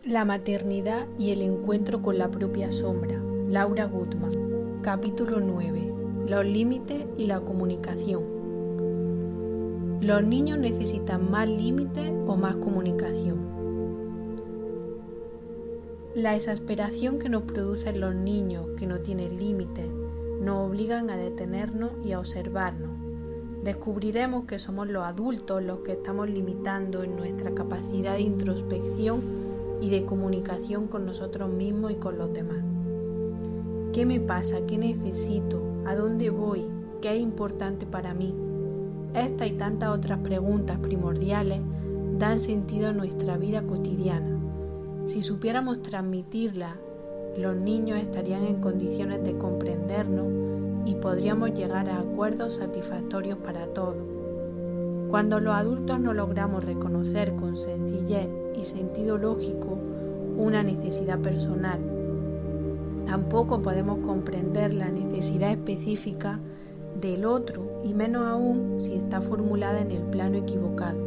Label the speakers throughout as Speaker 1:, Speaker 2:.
Speaker 1: La maternidad y el encuentro con la propia sombra. Laura Gutman. Capítulo 9. Los límites y la comunicación. Los niños necesitan más límites o más comunicación. La exasperación que nos producen los niños que no tienen límites nos obligan a detenernos y a observarnos. Descubriremos que somos los adultos los que estamos limitando en nuestra capacidad de introspección y de comunicación con nosotros mismos y con los demás. ¿Qué me pasa? ¿Qué necesito? ¿A dónde voy? ¿Qué es importante para mí? Esta y tantas otras preguntas primordiales dan sentido a nuestra vida cotidiana. Si supiéramos transmitirlas, los niños estarían en condiciones de comprendernos y podríamos llegar a acuerdos satisfactorios para todos. Cuando los adultos no logramos reconocer con sencillez y sentido lógico una necesidad personal, tampoco podemos comprender la necesidad específica del otro y menos aún si está formulada en el plano equivocado.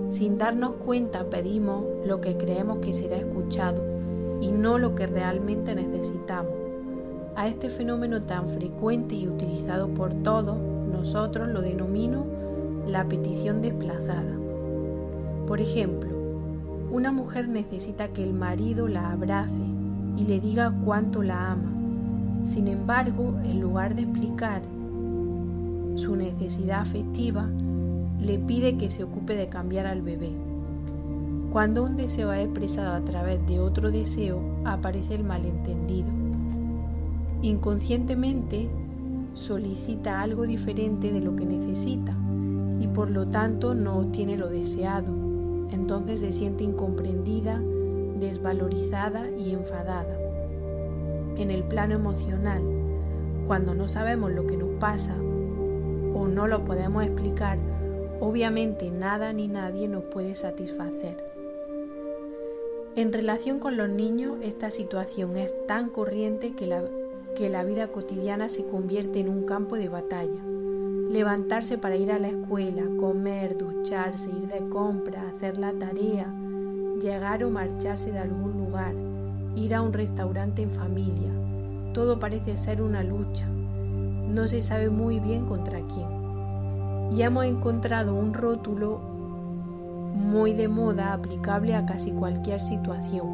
Speaker 1: Sin darnos cuenta pedimos lo que creemos que será escuchado y no lo que realmente necesitamos. A este fenómeno tan frecuente y utilizado por todos, nosotros lo denomino la petición desplazada. Por ejemplo, una mujer necesita que el marido la abrace y le diga cuánto la ama. Sin embargo, en lugar de explicar su necesidad afectiva, le pide que se ocupe de cambiar al bebé. Cuando un deseo es expresado a través de otro deseo, aparece el malentendido. Inconscientemente, solicita algo diferente de lo que necesita y por lo tanto no obtiene lo deseado. Entonces se siente incomprendida, desvalorizada y enfadada. En el plano emocional, cuando no sabemos lo que nos pasa o no lo podemos explicar, obviamente nada ni nadie nos puede satisfacer. En relación con los niños, esta situación es tan corriente que la vida cotidiana se convierte en un campo de batalla. Levantarse para ir a la escuela, comer, ducharse, ir de compras, hacer la tarea, llegar o marcharse de algún lugar, ir a un restaurante en familia. Todo parece ser una lucha. No se sabe muy bien contra quién. Y hemos encontrado un rótulo muy de moda aplicable a casi cualquier situación.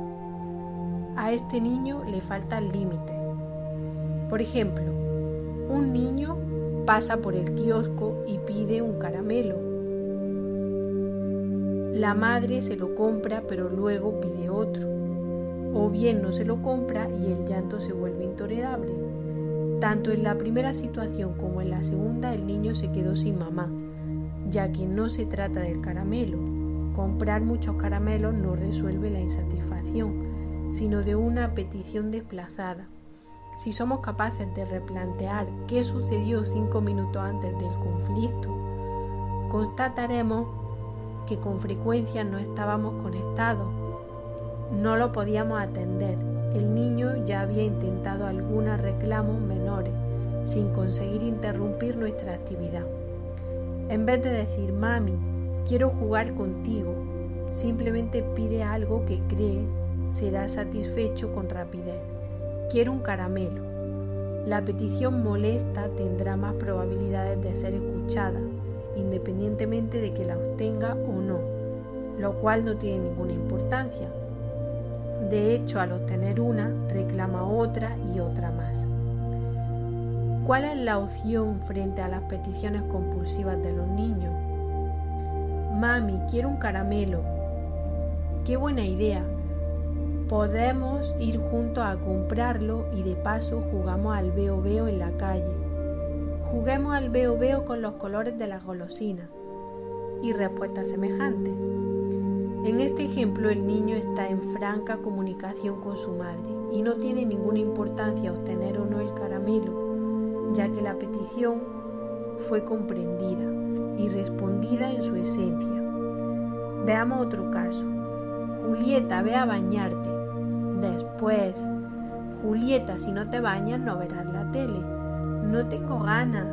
Speaker 1: A este niño le faltan límites. Por ejemplo, un niño pasa por el kiosco y pide un caramelo. La madre se lo compra pero luego pide otro. O bien no se lo compra y el llanto se vuelve intolerable. Tanto en la primera situación como en la segunda el niño se quedó sin mamá, ya que no se trata del caramelo. Comprar muchos caramelos no resuelve la insatisfacción, sino de una petición desplazada. Si somos capaces de replantear qué sucedió 5 minutos antes del conflicto, constataremos que con frecuencia no estábamos conectados, no lo podíamos atender. El niño ya había intentado algunos reclamos menores sin conseguir interrumpir nuestra actividad. En vez de decir, mami, quiero jugar contigo, simplemente pide algo que cree será satisfecho con rapidez. Quiero un caramelo. La petición molesta tendrá más probabilidades de ser escuchada, independientemente de que la obtenga o no, lo cual no tiene ninguna importancia. De hecho, al obtener una, reclama otra y otra más. ¿Cuál es la opción frente a las peticiones compulsivas de los niños? Mami, quiero un caramelo. ¡Qué buena idea! Podemos ir juntos a comprarlo y de paso jugamos al veo veo en la calle. Juguemos al veo veo con los colores de las golosinas. Y respuestas semejantes. En este ejemplo el niño está en franca comunicación con su madre y no tiene ninguna importancia obtener o no el caramelo, ya que la petición fue comprendida y respondida en su esencia. Veamos otro caso. Julieta, ve a bañarte. Después, Julieta, si no te bañas no verás la tele. No tengo ganas.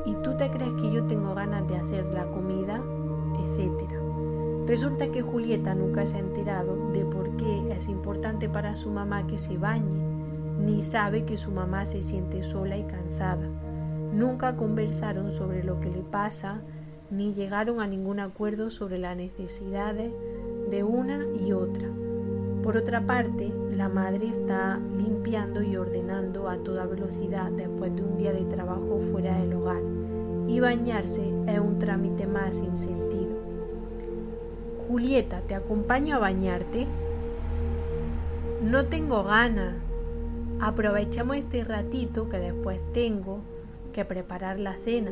Speaker 1: ¿Y tú te crees que yo tengo ganas de hacer la comida? Etcétera. Resulta que Julieta nunca se ha enterado de por qué es importante para su mamá que se bañe, ni sabe que su mamá se siente sola y cansada. Nunca conversaron sobre lo que le pasa, ni llegaron a ningún acuerdo sobre las necesidades de una y otra. Por otra parte, la madre está limpiando y ordenando a toda velocidad después de un día de trabajo fuera del hogar, y bañarse es un trámite más sin sentido. Julieta, ¿te acompaño a bañarte? No tengo ganas. Aprovechamos este ratito que después tengo que preparar la cena.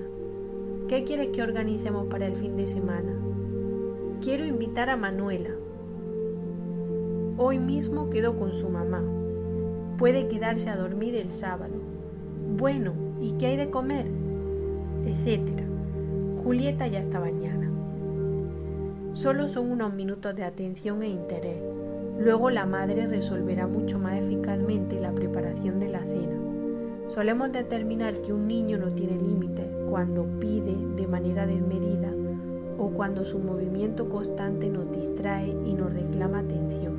Speaker 1: ¿Qué quieres que organicemos para el fin de semana? Quiero invitar a Manuela. Hoy mismo quedó con su mamá. Puede quedarse a dormir el sábado. Bueno, ¿y qué hay de comer? Etcétera. Julieta ya está bañada. Solo son unos minutos de atención e interés. Luego la madre resolverá mucho más eficazmente la preparación de la cena. Solemos determinar que un niño no tiene límites cuando pide de manera desmedida o cuando su movimiento constante nos distrae y nos reclama atención.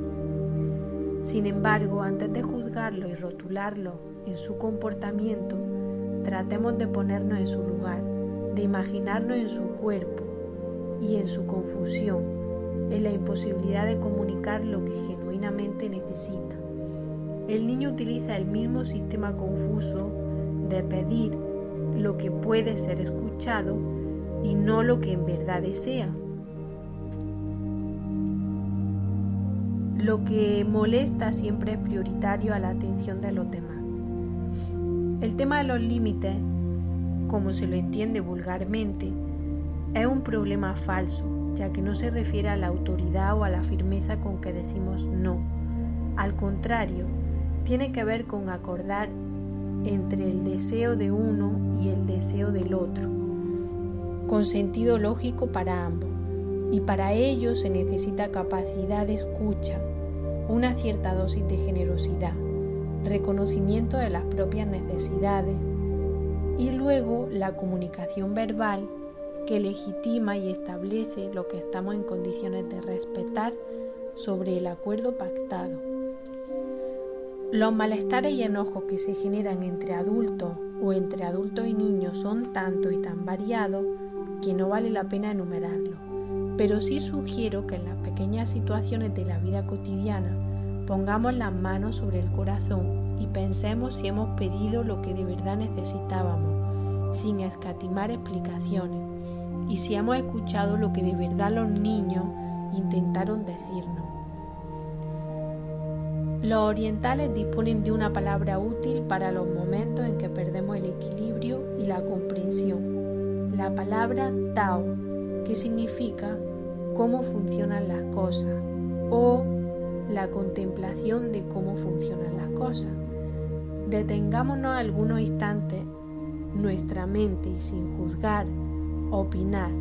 Speaker 1: Sin embargo, antes de juzgarlo y rotularlo en su comportamiento, tratemos de ponernos en su lugar, de imaginarnos en su cuerpo y en su confusión, en la imposibilidad de comunicar lo que genuinamente necesita. El niño utiliza el mismo sistema confuso de pedir lo que puede ser escuchado y no lo que en verdad desea. Lo que molesta siempre es prioritario a la atención de los demás. El tema de los límites, como se lo entiende vulgarmente, es un problema falso, ya que no se refiere a la autoridad o a la firmeza con que decimos no. Al contrario, tiene que ver con acordar entre el deseo de uno y el deseo del otro, con sentido lógico para ambos, y para ello se necesita capacidad de escucha, una cierta dosis de generosidad, reconocimiento de las propias necesidades y luego la comunicación verbal que legitima y establece lo que estamos en condiciones de respetar sobre el acuerdo pactado. Los malestares y enojos que se generan entre adultos o entre adultos y niños son tanto y tan variados que no vale la pena enumerarlos, pero sí sugiero que en las pequeñas situaciones de la vida cotidiana pongamos las manos sobre el corazón y pensemos si hemos pedido lo que de verdad necesitábamos, sin escatimar explicaciones, y si hemos escuchado lo que de verdad los niños intentaron decirnos. Los orientales disponen de una palabra útil para los momentos en que perdemos el equilibrio y la comprensión, la palabra Tao, que significa cómo funcionan las cosas o la contemplación de cómo funcionan las cosas. Detengámonos algunos instantes nuestra mente y sin juzgar, opinar,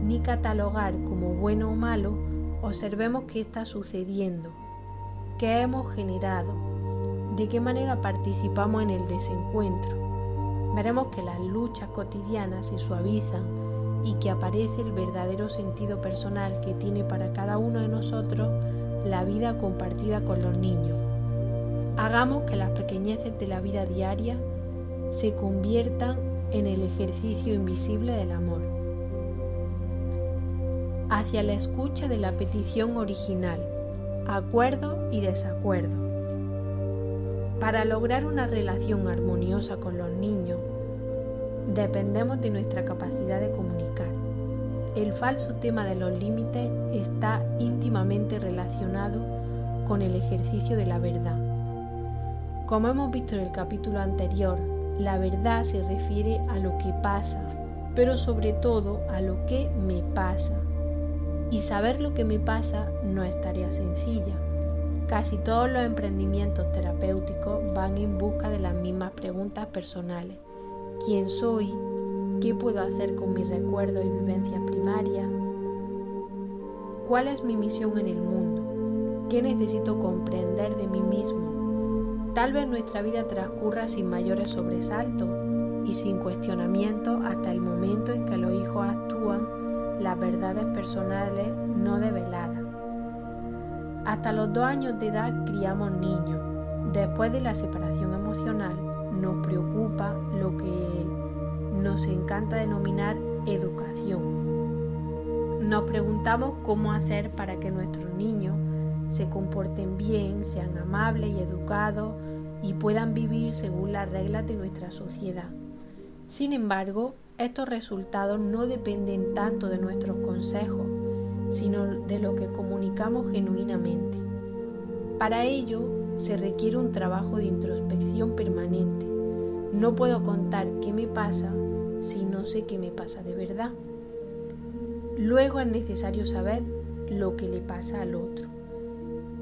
Speaker 1: ni catalogar como bueno o malo, observemos qué está sucediendo, qué hemos generado, de qué manera participamos en el desencuentro. Veremos que las luchas cotidianas se suavizan y que aparece el verdadero sentido personal que tiene para cada uno de nosotros la vida compartida con los niños. Hagamos que las pequeñeces de la vida diaria se conviertan en el ejercicio invisible del amor. Hacia la escucha de la petición original, acuerdo y desacuerdo. Para lograr una relación armoniosa con los niños, dependemos de nuestra capacidad de comunicar. El falso tema de los límites está íntimamente relacionado con el ejercicio de la verdad. Como hemos visto en el capítulo anterior, la verdad se refiere a lo que pasa, pero sobre todo a lo que me pasa. Y saber lo que me pasa no es tarea sencilla. Casi todos los emprendimientos terapéuticos van en busca de las mismas preguntas personales. ¿Quién soy? ¿Qué puedo hacer con mis recuerdos y vivencias primarias? ¿Cuál es mi misión en el mundo? ¿Qué necesito comprender de mí mismo? Tal vez nuestra vida transcurra sin mayores sobresaltos y sin cuestionamiento hasta el momento en que los hijos actúan las verdades personales no develadas. Hasta los 2 años de edad criamos niños. Después de la separación emocional, nos preocupa lo que nos encanta denominar educación. Nos preguntamos cómo hacer para que nuestros niños se comporten bien, sean amables y educados y puedan vivir según las reglas de nuestra sociedad. Sin embargo, estos resultados no dependen tanto de nuestros consejos, sino de lo que comunicamos genuinamente. Para ello, se requiere un trabajo de introspección permanente. No puedo contar qué me pasa si no sé qué me pasa de verdad. Luego es necesario saber lo que le pasa al otro.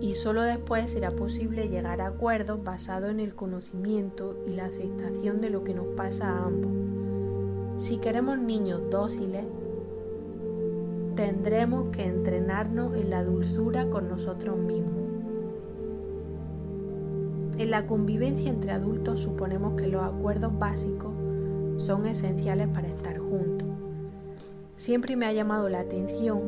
Speaker 1: Y solo después será posible llegar a acuerdos basados en el conocimiento y la aceptación de lo que nos pasa a ambos. Si queremos niños dóciles, tendremos que entrenarnos en la dulzura con nosotros mismos. En la convivencia entre adultos suponemos que los acuerdos básicos son esenciales para estar juntos. Siempre me ha llamado la atención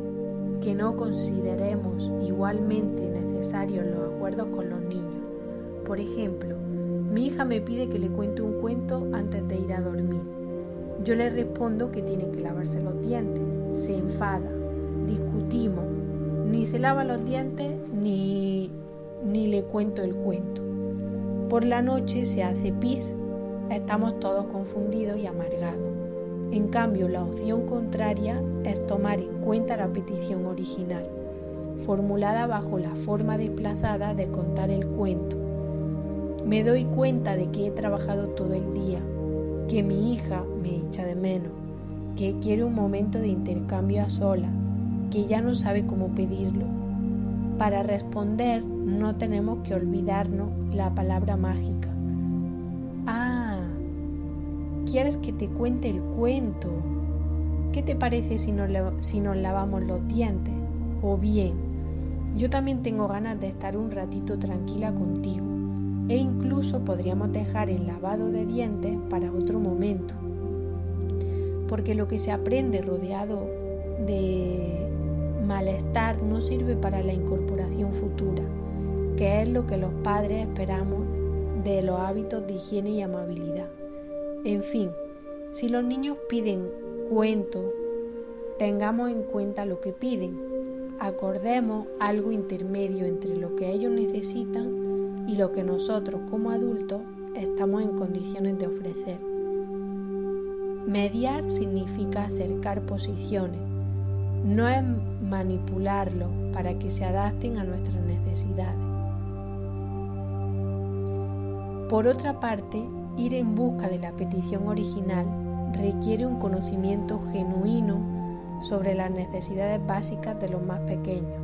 Speaker 1: que no consideremos igualmente necesarios los acuerdos con los niños. Por ejemplo, mi hija me pide que le cuente un cuento antes de ir a dormir. Yo le respondo que tiene que lavarse los dientes. Se enfada, discutimos, ni se lava los dientes ni le cuento el cuento. Por la noche se hace pis, estamos todos confundidos y amargados. En cambio, la opción contraria es tomar en cuenta la petición original, formulada bajo la forma desplazada de contar el cuento. Me doy cuenta de que he trabajado todo el día, que mi hija me echa de menos, que quiere un momento de intercambio a solas, que ya no sabe cómo pedirlo. Para responder no tenemos que olvidarnos la palabra mágica. ¿Quieres que te cuente el cuento? ¿Qué te parece si nos lavamos los dientes? O bien, yo también tengo ganas de estar un ratito tranquila contigo. E incluso podríamos dejar el lavado de dientes para otro momento. Porque lo que se aprende rodeado de malestar no sirve para la incorporación futura, que es lo que los padres esperamos de los hábitos de higiene y amabilidad. En fin, si los niños piden cuentos, tengamos en cuenta lo que piden. Acordemos algo intermedio entre lo que ellos necesitan y lo que nosotros como adultos estamos en condiciones de ofrecer. Mediar significa acercar posiciones, no es manipularlos para que se adapten a nuestras necesidades. Por otra parte, ir en busca de la petición original requiere un conocimiento genuino sobre las necesidades básicas de los más pequeños.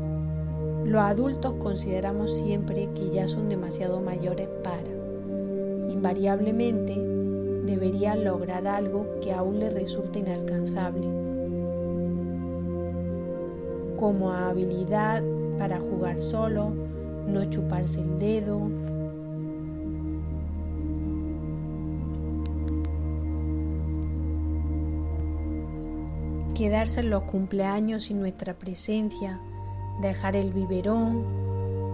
Speaker 1: Los adultos consideramos siempre que ya son demasiado mayores para. Invariablemente, deberían lograr algo que aún les resulta inalcanzable, como habilidad para jugar solo, no chuparse el dedo, quedarse en los cumpleaños sin nuestra presencia, dejar el biberón,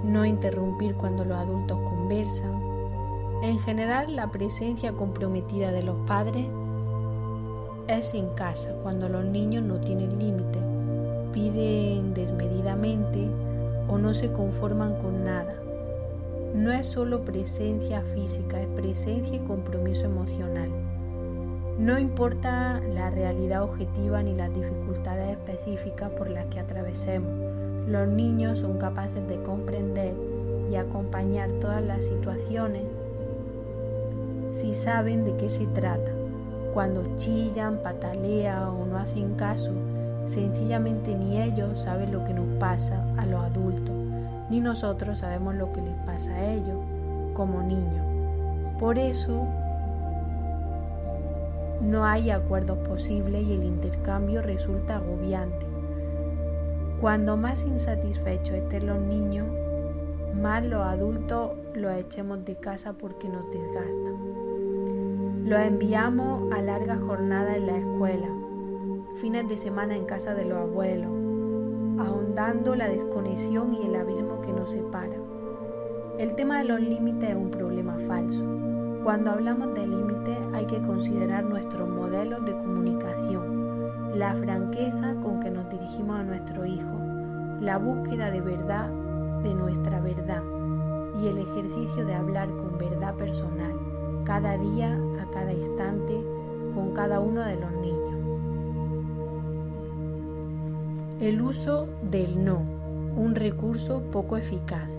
Speaker 1: no interrumpir cuando los adultos conversan. En general, la presencia comprometida de los padres es en casa, cuando los niños no tienen límites, piden desmedidamente o no se conforman con nada. No es solo presencia física, es presencia y compromiso emocional. No importa la realidad objetiva ni las dificultades específicas por las que atravesemos, los niños son capaces de comprender y acompañar todas las situaciones si saben de qué se trata. Cuando chillan, patalean o no hacen caso, sencillamente ni ellos saben lo que nos pasa a los adultos, ni nosotros sabemos lo que les pasa a ellos como niños. Por eso, no hay acuerdos posibles y el intercambio resulta agobiante. Cuando más insatisfechos estén los niños, más los adultos los echemos de casa porque nos desgastan. Los enviamos a largas jornadas en la escuela, fines de semana en casa de los abuelos, ahondando la desconexión y el abismo que nos separa. El tema de los límites es un problema falso. Cuando hablamos de límites hay que considerar nuestros modelos de comunicación, la franqueza con que nos dirigimos a nuestro hijo, la búsqueda de verdad de nuestra verdad y el ejercicio de hablar con verdad personal, cada día, a cada instante, con cada uno de los niños. El uso del no, un recurso poco eficaz.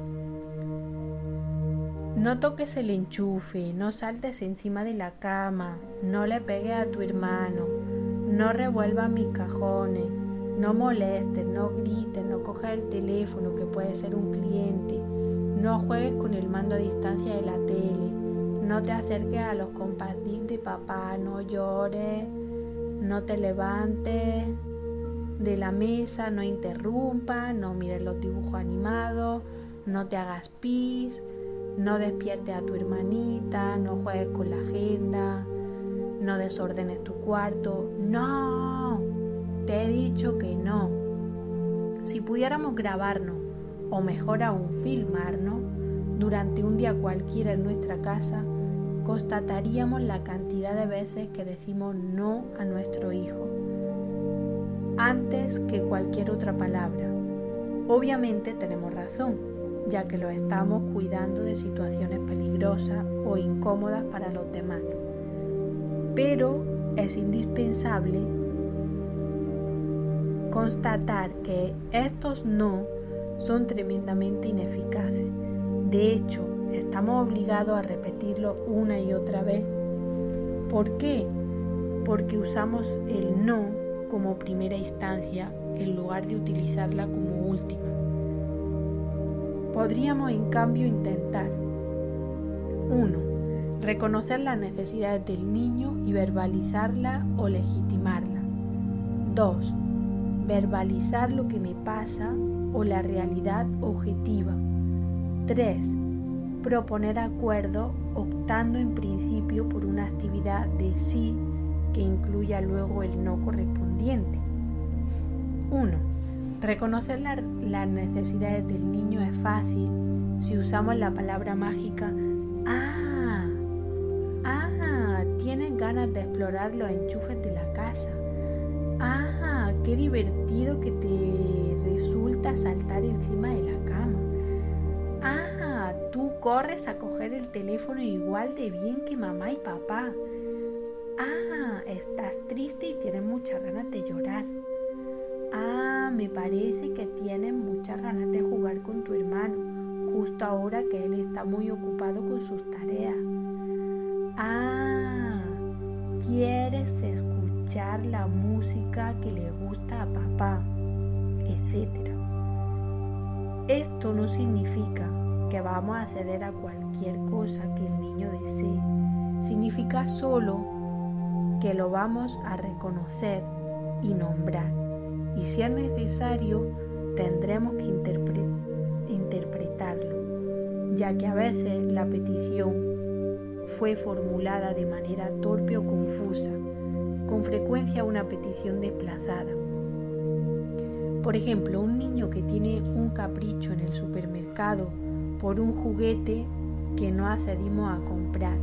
Speaker 1: No toques el enchufe, no saltes encima de la cama, no le pegues a tu hermano, no revuelvas mis cajones, no molestes, no grites, no cojas el teléfono que puede ser un cliente, no juegues con el mando a distancia de la tele, no te acerques a los compartir de papá, no llores, no te levantes de la mesa, no interrumpas, no mires los dibujos animados, no te hagas pis, no despiertes a tu hermanita, no juegues con la agenda, no desordenes tu cuarto. ¡No! Te he dicho que no. Si pudiéramos grabarnos, o mejor aún filmarnos, durante un día cualquiera en nuestra casa, constataríamos la cantidad de veces que decimos no a nuestro hijo, antes que cualquier otra palabra. Obviamente tenemos razón, ya que lo estamos cuidando de situaciones peligrosas o incómodas para los demás. Pero es indispensable constatar que estos no son tremendamente ineficaces. De hecho, estamos obligados a repetirlo una y otra vez. ¿Por qué? Porque usamos el no como primera instancia en lugar de utilizarla como última. Podríamos en cambio intentar 1. Reconocer las necesidades del niño y verbalizarla o legitimarla. 2. Verbalizar lo que me pasa o la realidad objetiva. 3. Proponer acuerdos optando en principio por una actividad de sí que incluya luego el no correspondiente. 1. Reconocer las necesidades del niño es fácil si usamos la palabra mágica tienes ganas de explorar los enchufes de la casa. Qué divertido que te resulta saltar encima de la cama. Tú corres a coger el teléfono igual de bien que mamá y papá. Estás triste y tienes muchas ganas de llorar. Me parece que tienes muchas ganas de jugar con tu hermano, justo ahora que él está muy ocupado con sus tareas. Quieres escuchar la música que le gusta a papá, etc. Esto no significa que vamos a ceder a cualquier cosa que el niño desee. Significa solo que lo vamos a reconocer y nombrar. Y si es necesario, tendremos que interpretarlo, ya que a veces la petición fue formulada de manera torpe o confusa, con frecuencia una petición desplazada. Por ejemplo, un niño que tiene un capricho en el supermercado por un juguete que no accedimos a comprar,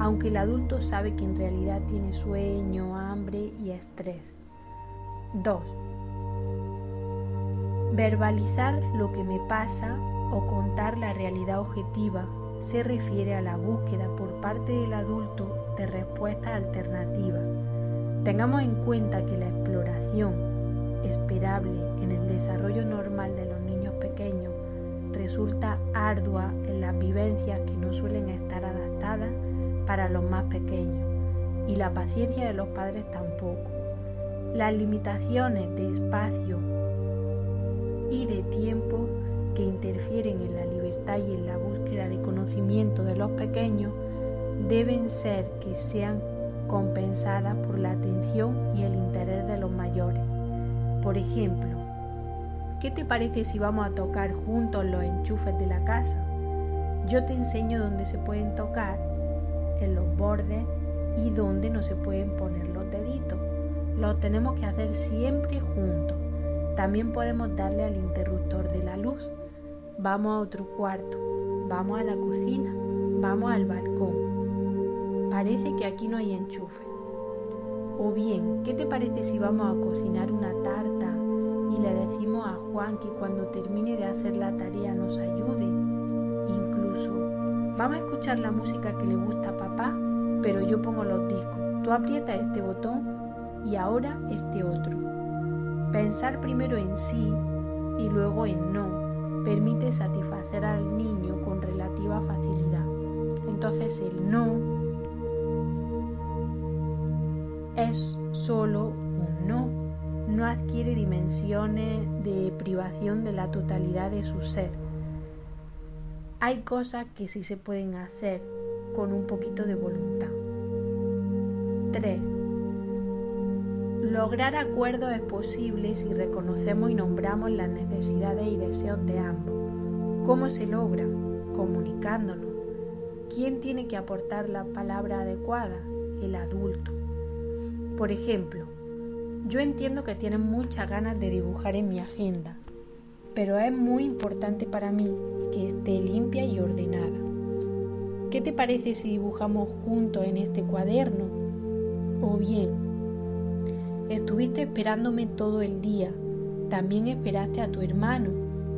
Speaker 1: aunque el adulto sabe que en realidad tiene sueño, hambre y estrés. 2. Verbalizar lo que me pasa o contar la realidad objetiva se refiere a la búsqueda por parte del adulto de respuestas alternativas. Tengamos en cuenta que la exploración esperable en el desarrollo normal de los niños pequeños resulta ardua en las vivencias que no suelen estar adaptadas para los más pequeños, y la paciencia de los padres tampoco. Las limitaciones de espacio y de tiempo que interfieren en la libertad y en la búsqueda de conocimiento de los pequeños deben ser que sean compensadas por la atención y el interés de los mayores. Por ejemplo, ¿qué te parece si vamos a tocar juntos los enchufes de la casa? Yo te enseño dónde se pueden tocar, en los bordes, y dónde no se pueden poner los deditos. lo tenemos que hacer siempre juntos. También podemos darle al interruptor de la luz. Vamos a otro cuarto, vamos a la cocina, vamos al balcón. Parece que aquí no hay enchufe. O bien, ¿qué te parece si vamos a cocinar una tarta y le decimos a Juan que cuando termine de hacer la tarea nos ayude? Incluso, vamos a escuchar la música que le gusta a papá, pero yo pongo los discos. Tú aprietas este botón y ahora este otro. Pensar primero en sí y luego en no permite satisfacer al niño con relativa facilidad. Entonces el no es solo un no, no adquiere dimensiones de privación de la totalidad de su ser. Hay cosas que sí se pueden hacer con un poquito de voluntad. 3. Lograr acuerdos es posible si reconocemos y nombramos las necesidades y deseos de ambos. ¿Cómo se logra? Comunicándonos. ¿Quién tiene que aportar la palabra adecuada? El adulto. Por ejemplo, yo entiendo que tienes muchas ganas de dibujar en mi agenda, pero es muy importante para mí que esté limpia y ordenada. ¿Qué te parece si dibujamos juntos en este cuaderno? O bien, estuviste esperándome todo el día, también esperaste a tu hermano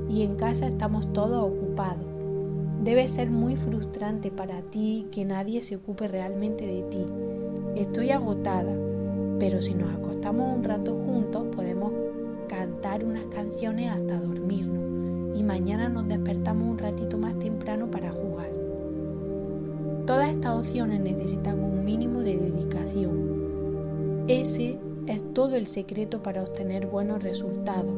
Speaker 1: y en casa estamos todos ocupados. Debe ser muy frustrante para ti que nadie se ocupe realmente de ti. Estoy agotada, pero si nos acostamos un rato juntos podemos cantar unas canciones hasta dormirnos y mañana nos despertamos un ratito más temprano para jugar. Todas estas opciones necesitan un mínimo de dedicación. Ese es todo el secreto para obtener buenos resultados.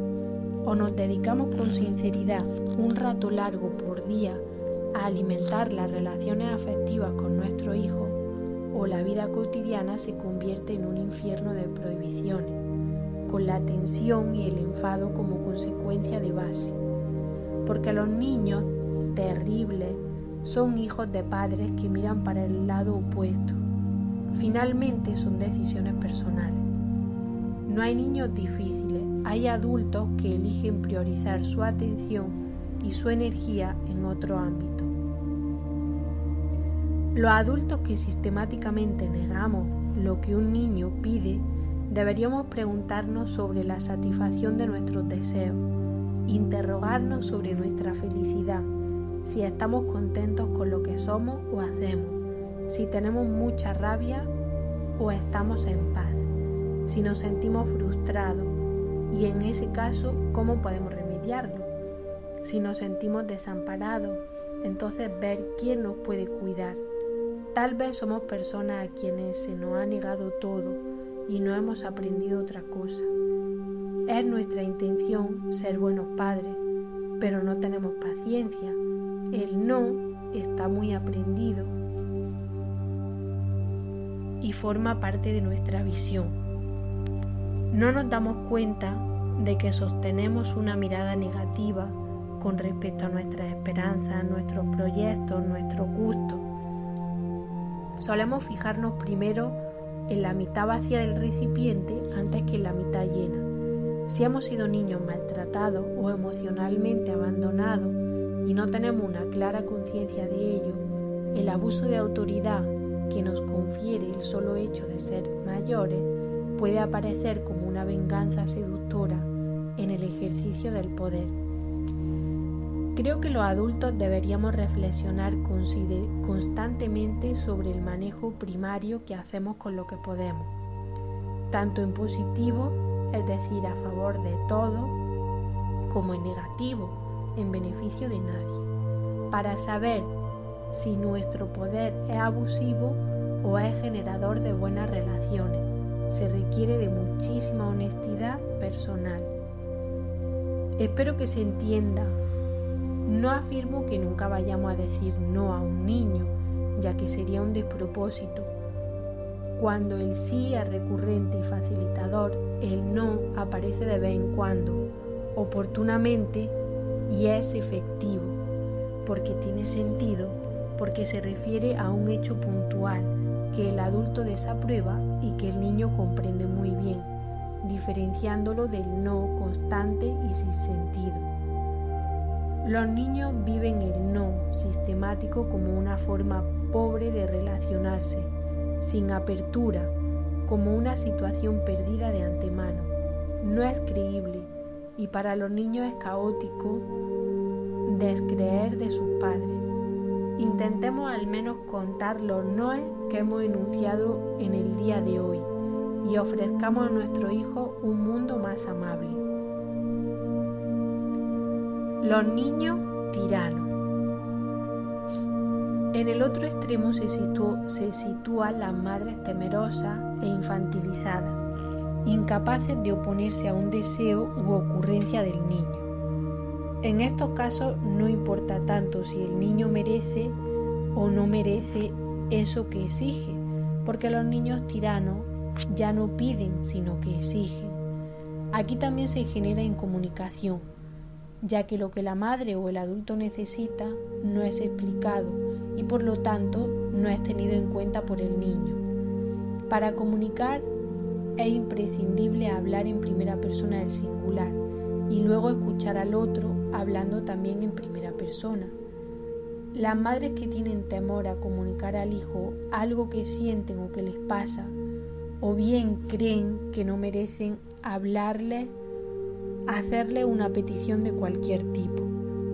Speaker 1: O nos dedicamos con sinceridad un rato largo por día a alimentar las relaciones afectivas con nuestro hijo, o la vida cotidiana se convierte en un infierno de prohibiciones, con la tensión y el enfado como consecuencia de base. Porque los niños terribles son hijos de padres que miran para el lado opuesto. Finalmente son decisiones personales. No hay niños difíciles, hay adultos que eligen priorizar su atención y su energía en otro ámbito. Los adultos que sistemáticamente negamos lo que un niño pide, deberíamos preguntarnos sobre la satisfacción de nuestros deseos, interrogarnos sobre nuestra felicidad, si estamos contentos con lo que somos o hacemos, si tenemos mucha rabia o estamos en paz, si nos sentimos frustrados y en ese caso, ¿cómo podemos remediarlo? Si nos sentimos desamparados, entonces ver quién nos puede cuidar. Tal vez somos personas a quienes se nos ha negado todo y no hemos aprendido otra cosa. Es nuestra intención ser buenos padres, pero no tenemos paciencia. El no está muy aprendido y forma parte de nuestra visión. No nos damos cuenta de que sostenemos una mirada negativa con respecto a nuestras esperanzas, nuestros proyectos, nuestros gustos. Solemos fijarnos primero en la mitad vacía del recipiente antes que en la mitad llena. Si hemos sido niños maltratados o emocionalmente abandonados y no tenemos una clara conciencia de ello, el abuso de autoridad que nos confiere el solo hecho de ser mayores puede aparecer como una venganza seductora en el ejercicio del poder. Creo que los adultos deberíamos reflexionar constantemente sobre el manejo primario que hacemos con lo que podemos, tanto en positivo, es decir, a favor de todo, como en negativo, en beneficio de nadie, para saber si nuestro poder es abusivo o es generador de buenas relaciones. Se requiere de muchísima honestidad personal. Espero que se entienda. No afirmo que nunca vayamos a decir no a un niño, ya que sería un despropósito. Cuando el sí es recurrente y facilitador, el no aparece de vez en cuando, oportunamente, y es efectivo, porque tiene sentido, porque se refiere a un hecho puntual que el adulto desaprueba y que el niño comprende muy bien, diferenciándolo del no constante y sin sentido. Los niños viven el no sistemático como una forma pobre de relacionarse, sin apertura, como una situación perdida de antemano. No es creíble y para los niños es caótico descreer de sus padres. Intentemos al menos contar los noes que hemos enunciado en el día de hoy y ofrezcamos a nuestro hijo un mundo más amable. Los niños tiranos. En el otro extremo se sitúan las madres temerosas e infantilizadas, incapaces de oponerse a un deseo u ocurrencia del niño. En estos casos no importa tanto si el niño merece o no merece eso que exige, porque los niños tiranos ya no piden, sino que exigen. Aquí también se genera incomunicación, ya que lo que la madre o el adulto necesita no es explicado y por lo tanto no es tenido en cuenta por el niño. Para comunicar es imprescindible hablar en primera persona del singular y luego escuchar al otro hablando también en primera persona. Las madres que tienen temor a comunicar al hijo algo que sienten o que les pasa, o bien creen que no merecen hablarle, hacerle una petición de cualquier tipo,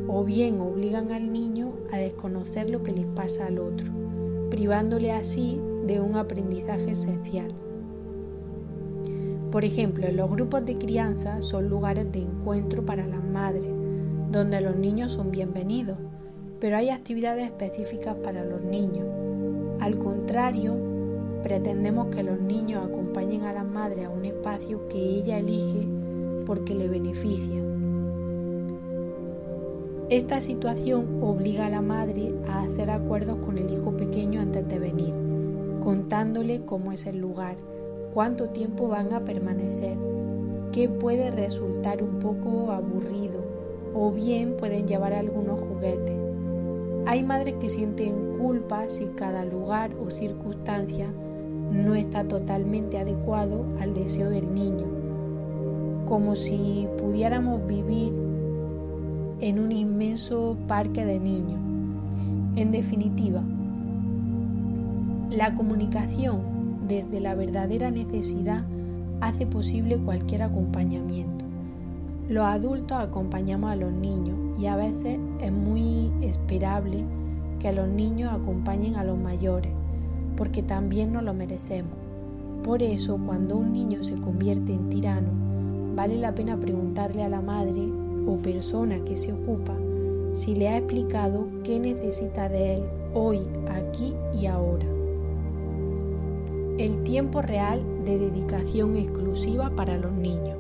Speaker 1: o bien obligan al niño a desconocer lo que les pasa al otro, privándole así de un aprendizaje esencial. Por ejemplo, los grupos de crianza son lugares de encuentro para las madres, donde los niños son bienvenidos, pero hay actividades específicas para los niños. Al contrario, pretendemos que los niños acompañen a las madres a un espacio que ella elige porque le beneficia. Esta situación obliga a la madre a hacer acuerdos con el hijo pequeño antes de venir, contándole cómo es el lugar, cuánto tiempo van a permanecer, que puede resultar un poco aburrido o bien pueden llevar algunos juguetes. Hay madres que sienten culpa si cada lugar o circunstancia no está totalmente adecuado al deseo del niño, como si pudiéramos vivir en un inmenso parque de niños. En definitiva, la comunicación desde la verdadera necesidad hace posible cualquier acompañamiento. Los adultos acompañamos a los niños y a veces es muy esperable que los niños acompañen a los mayores, porque también nos lo merecemos. Por eso, cuando un niño se convierte en tirano, vale la pena preguntarle a la madre o persona que se ocupa si le ha explicado qué necesita de él hoy, aquí y ahora. El tiempo real de dedicación exclusiva para los niños.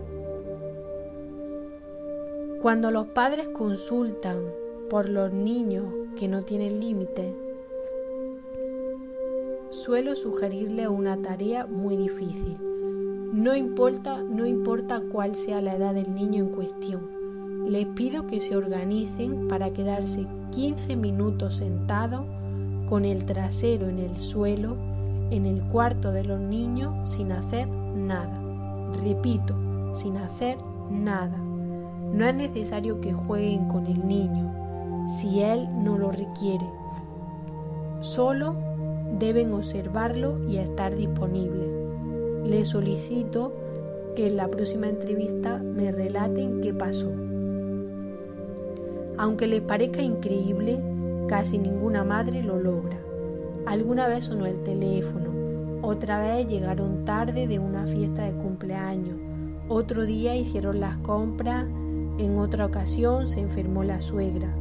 Speaker 1: Cuando los padres consultan por los niños que no tienen límites, suelo sugerirle una tarea muy difícil. No importa cuál sea la edad del niño en cuestión. Les pido que se organicen para quedarse 15 minutos sentados con el trasero en el suelo en el cuarto de los niños sin hacer nada. Repito, sin hacer nada. No es necesario que jueguen con el niño si él no lo requiere. Solo deben observarlo y estar disponibles. Les solicito que en la próxima entrevista me relaten qué pasó. Aunque les parezca increíble, casi ninguna madre lo logra. Alguna vez sonó el teléfono, otra vez llegaron tarde de una fiesta de cumpleaños, otro día hicieron las compras, en otra ocasión se enfermó la suegra.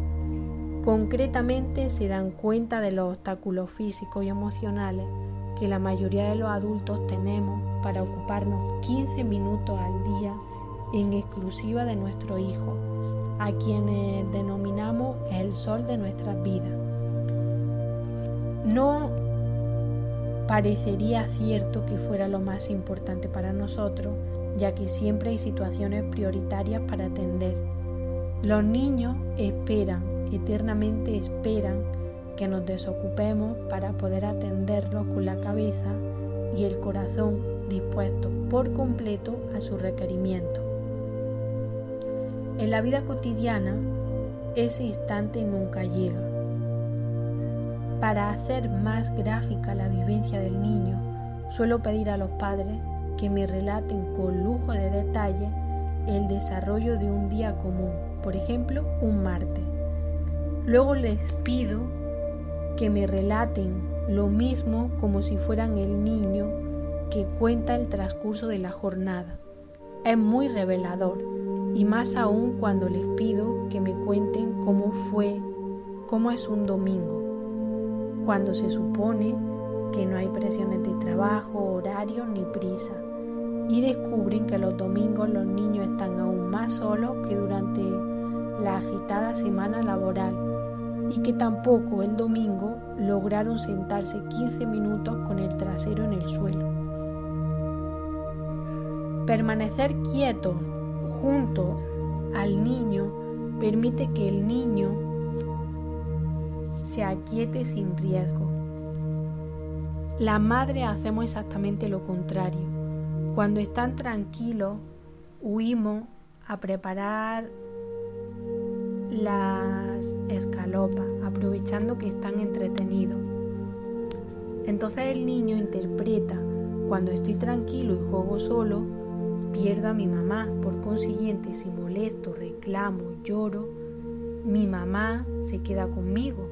Speaker 1: Concretamente se dan cuenta de los obstáculos físicos y emocionales que la mayoría de los adultos tenemos para ocuparnos 15 minutos al día en exclusiva de nuestro hijo, a quienes denominamos el sol de nuestras vidas. No parecería cierto que fuera lo más importante para nosotros, ya que siempre hay situaciones prioritarias para atender. Los niños esperan, eternamente esperan, que nos desocupemos para poder atenderlos con la cabeza y el corazón dispuestos por completo a su requerimiento. En la vida cotidiana, ese instante nunca llega. Para hacer más gráfica la vivencia del niño, suelo pedir a los padres que me relaten con lujo de detalle el desarrollo de un día común, por ejemplo, un martes. Luego les pido que me relaten lo mismo como si fueran el niño que cuenta el transcurso de la jornada. Es muy revelador, y más aún cuando les pido que me cuenten cómo es un domingo, cuando se supone que no hay presiones de trabajo, horarios ni prisa, y descubren que los domingos los niños están aún más solos que durante la agitada semana laboral, y que tampoco el domingo lograron sentarse 15 minutos con el trasero en el suelo. Permanecer quieto junto al niño permite que el niño se aquiete sin riesgo. Las madres hacemos exactamente lo contrario. Cuando están tranquilos, huimos a preparar las escalopas, aprovechando que están entretenidos. Entonces el niño interpreta: cuando estoy tranquilo y juego solo, pierdo a mi mamá. Por consiguiente, si molesto, reclamo, lloro, mi mamá se queda conmigo.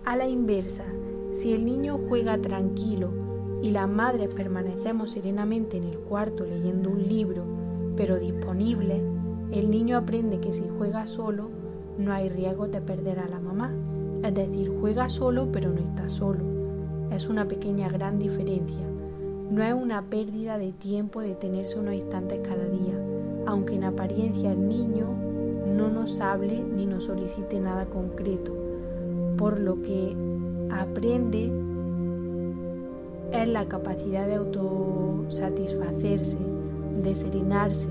Speaker 1: A la inversa, si el niño juega tranquilo y las madres permanecemos serenamente en el cuarto leyendo un libro, pero disponibles, el niño aprende que si juega solo, no hay riesgo de perder a la mamá. Es decir, juega solo, pero no está solo. Es una pequeña gran diferencia. No es una pérdida de tiempo detenerse unos instantes cada día, aunque en apariencia el niño no nos hable ni nos solicite nada concreto. Por lo que aprende es la capacidad de autosatisfacerse, de serenarse,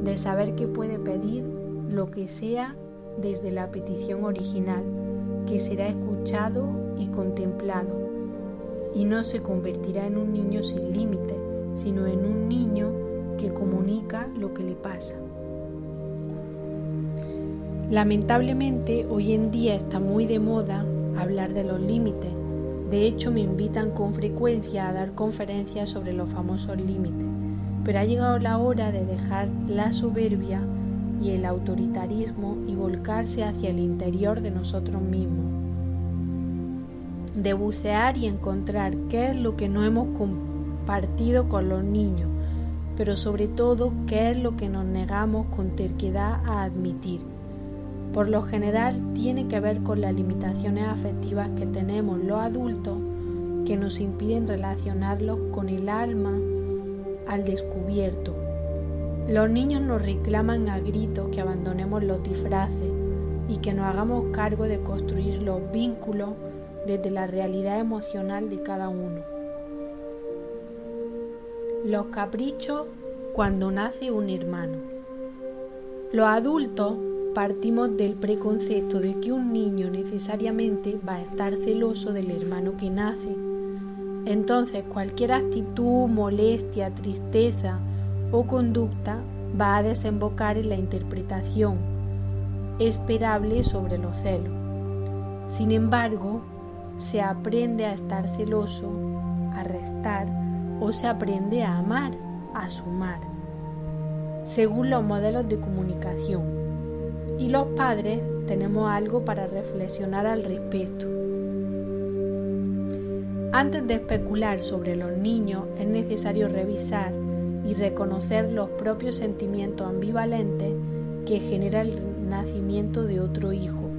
Speaker 1: de saber que puede pedir lo que sea desde la petición original, que será escuchado y contemplado, y no se convertirá en un niño sin límites, sino en un niño que comunica lo que le pasa. Lamentablemente, hoy en día está muy de moda hablar de los límites. De hecho, me invitan con frecuencia a dar conferencias sobre los famosos límites, pero ha llegado la hora de dejar la soberbia y el autoritarismo y volcarse hacia el interior de nosotros mismos, de bucear y encontrar qué es lo que no hemos compartido con los niños, pero sobre todo qué es lo que nos negamos con terquedad a admitir. Por lo general tiene que ver con las limitaciones afectivas que tenemos los adultos que nos impiden relacionarlos con el alma al descubierto. Los niños nos reclaman a gritos que abandonemos los disfraces y que nos hagamos cargo de construir los vínculos desde la realidad emocional de cada uno. Los caprichos cuando nace un hermano. Los adultos partimos del preconcepto de que un niño necesariamente va a estar celoso del hermano que nace. Entonces, cualquier actitud, molestia, tristeza o conducta va a desembocar en la interpretación esperable sobre los celos. Sin embargo, se aprende a estar celoso, a restar, o se aprende a amar, a sumar, según los modelos de comunicación. Y los padres tenemos algo para reflexionar al respecto. Antes de especular sobre los niños, es necesario revisar y reconocer los propios sentimientos ambivalentes que genera el nacimiento de otro hijo,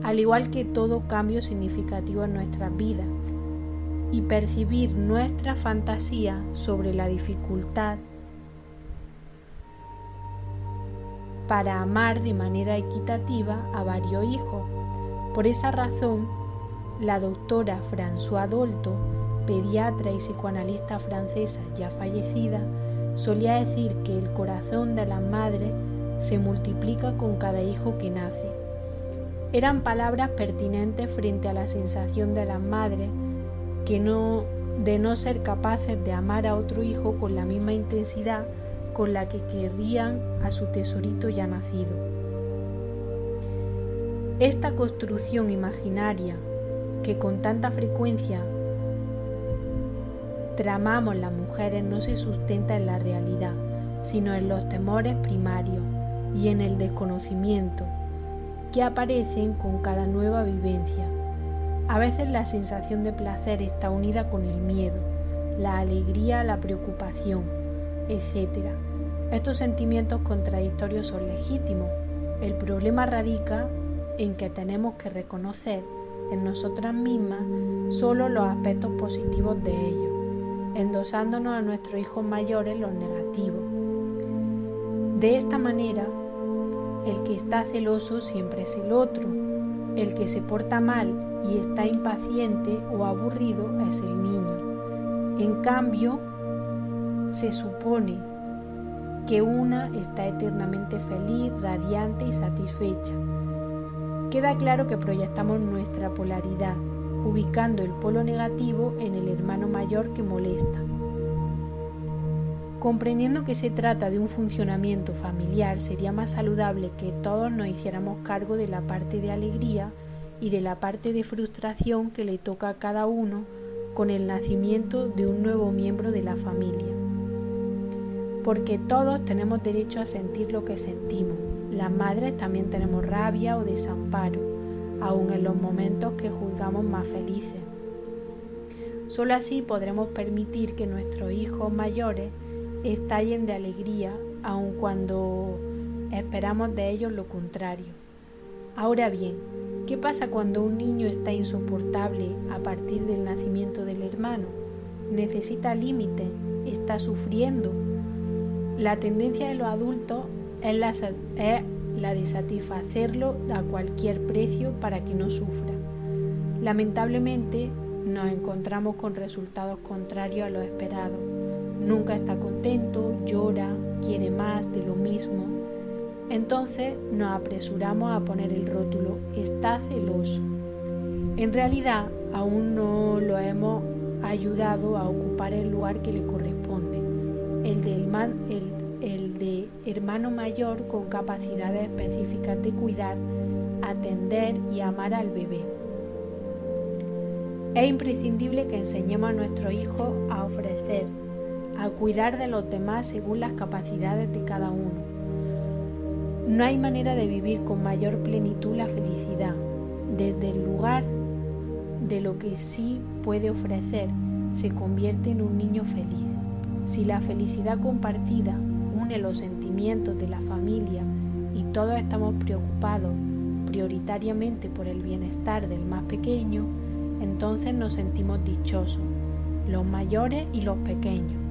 Speaker 1: al igual que todo cambio significativo en nuestras vidas, y percibir nuestra fantasía sobre la dificultad para amar de manera equitativa a varios hijos. Por esa razón, la doctora Françoise Dolto, pediatra y psicoanalista francesa ya fallecida, solía decir que el corazón de las madres se multiplica con cada hijo que nace. Eran palabras pertinentes frente a la sensación de las madres de no ser capaces de amar a otro hijo con la misma intensidad con la que querrían a su tesorito ya nacido. Esta construcción imaginaria que con tanta frecuencia tramamos las mujeres no se sustenta en la realidad, sino en los temores primarios y en el desconocimiento que aparecen con cada nueva vivencia. A veces la sensación de placer está unida con el miedo, la alegría, la preocupación, etc. Estos sentimientos contradictorios son legítimos. El problema radica en que tenemos que reconocer en nosotras mismas solo los aspectos positivos de ellos, endosándonos a nuestros hijos mayores los negativos. De esta manera, el que está celoso siempre es el otro, el que se porta mal y está impaciente o aburrido es el niño. En cambio, se supone que una está eternamente feliz, radiante y satisfecha. Queda claro que proyectamos nuestra polaridad, ubicando el polo negativo en el hermano mayor que molesta. Comprendiendo que se trata de un funcionamiento familiar, sería más saludable que todos nos hiciéramos cargo de la parte de alegría y de la parte de frustración que le toca a cada uno con el nacimiento de un nuevo miembro de la familia. Porque todos tenemos derecho a sentir lo que sentimos. Las madres también tenemos rabia o desamparo, aun en los momentos que juzgamos más felices. Solo así podremos permitir que nuestros hijos mayores estallen de alegría, aun cuando esperamos de ellos lo contrario. Ahora bien, ¿qué pasa cuando un niño está insoportable a partir del nacimiento del hermano? Necesita límites, está sufriendo. La tendencia de los adultos es la de satisfacerlo a cualquier precio para que no sufra. Lamentablemente, nos encontramos con resultados contrarios a lo esperado. Nunca está contento, llora, quiere más de lo mismo. Entonces nos apresuramos a poner el rótulo "está celoso". En realidad, aún no lo hemos ayudado a ocupar el lugar que le corresponde, el de hermano mayor con capacidades específicas de cuidar, atender y amar al bebé. Es imprescindible que enseñemos a nuestros hijos a ofrecer, a cuidar de los demás según las capacidades de cada uno. No hay manera de vivir con mayor plenitud la felicidad. Desde el lugar de lo que sí puede ofrecer, se convierte en un niño feliz. Si la felicidad compartida une los sentimientos de la familia y todos estamos preocupados prioritariamente por el bienestar del más pequeño, entonces nos sentimos dichosos, los mayores y los pequeños.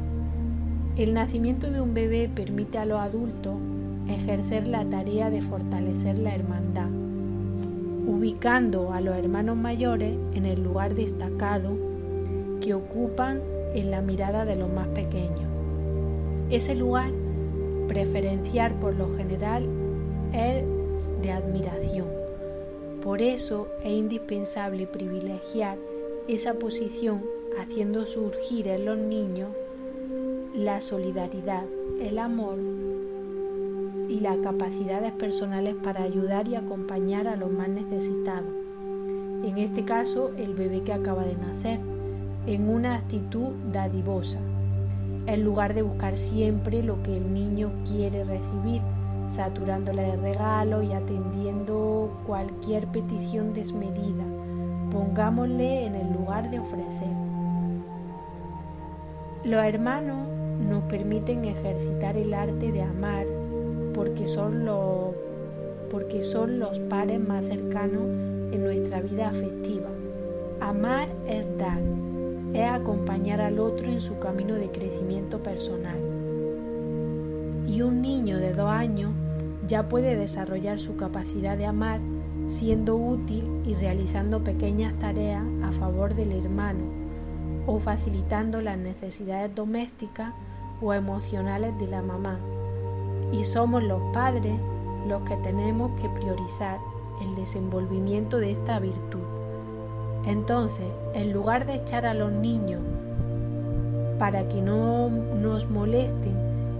Speaker 1: El nacimiento de un bebé permite a los adultos ejercer la tarea de fortalecer la hermandad, ubicando a los hermanos mayores en el lugar destacado que ocupan en la mirada de los más pequeños. Ese lugar preferencial por lo general es de admiración. Por eso es indispensable privilegiar esa posición, haciendo surgir en los niños la solidaridad, el amor y las capacidades personales para ayudar y acompañar a los más necesitados. En este caso, el bebé que acaba de nacer, en una actitud dadivosa, en lugar de buscar siempre lo que el niño quiere recibir, saturándole de regalos y atendiendo cualquier petición desmedida. Pongámosle en el lugar de ofrecer. Los hermanos nos permiten ejercitar el arte de amar porque son los pares más cercanos en nuestra vida afectiva. Amar es dar, es acompañar al otro en su camino de crecimiento personal. Y un niño de 2 años ya puede desarrollar su capacidad de amar siendo útil y realizando pequeñas tareas a favor del hermano o facilitando las necesidades domésticas o emocionales de la mamá. y somos los padres los que tenemos que priorizar el desenvolvimiento de esta virtud. Entonces, en lugar de echar a los niños para que no nos molesten,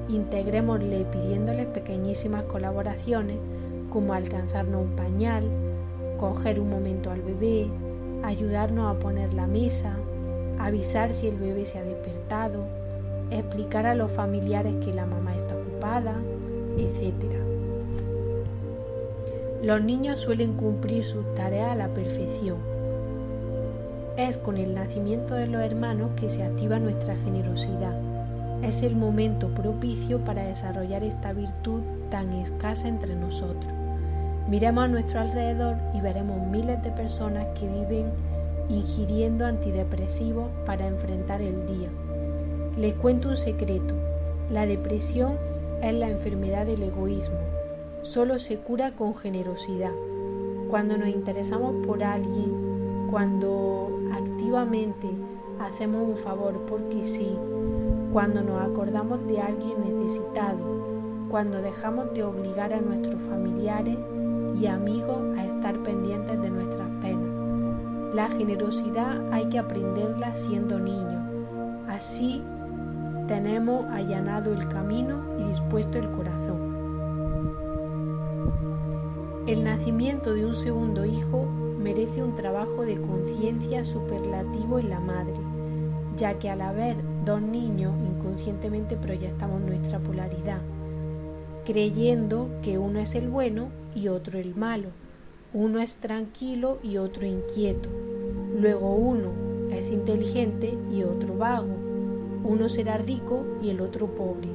Speaker 1: integrémosle pidiéndoles pequeñísimas colaboraciones como alcanzarnos un pañal, coger un momento al bebé, ayudarnos a poner la mesa, avisar si el bebé se ha despertado, explicar a los familiares que la mamá está ocupada, etc. Los niños suelen cumplir sus tareas a la perfección. Es con el nacimiento de los hermanos que se activa nuestra generosidad. Es el momento propicio para desarrollar esta virtud tan escasa entre nosotros. Miremos a nuestro alrededor y veremos miles de personas que viven ingiriendo antidepresivos para enfrentar el día. Les cuento un secreto: la depresión es la enfermedad del egoísmo. Solo se cura con generosidad. Cuando nos interesamos por alguien, cuando activamente hacemos un favor porque sí, cuando nos acordamos de alguien necesitado, cuando dejamos de obligar a nuestros familiares y amigos a estar pendientes de nuestras penas. La generosidad hay que aprenderla siendo niños. Así tenemos allanado el camino y dispuesto el corazón. El nacimiento de un segundo hijo merece un trabajo de conciencia superlativo en la madre, ya que al haber dos niños inconscientemente proyectamos nuestra polaridad, creyendo que uno es el bueno y otro el malo, uno es tranquilo y otro inquieto, luego uno es inteligente y otro vago, uno será rico y el otro pobre.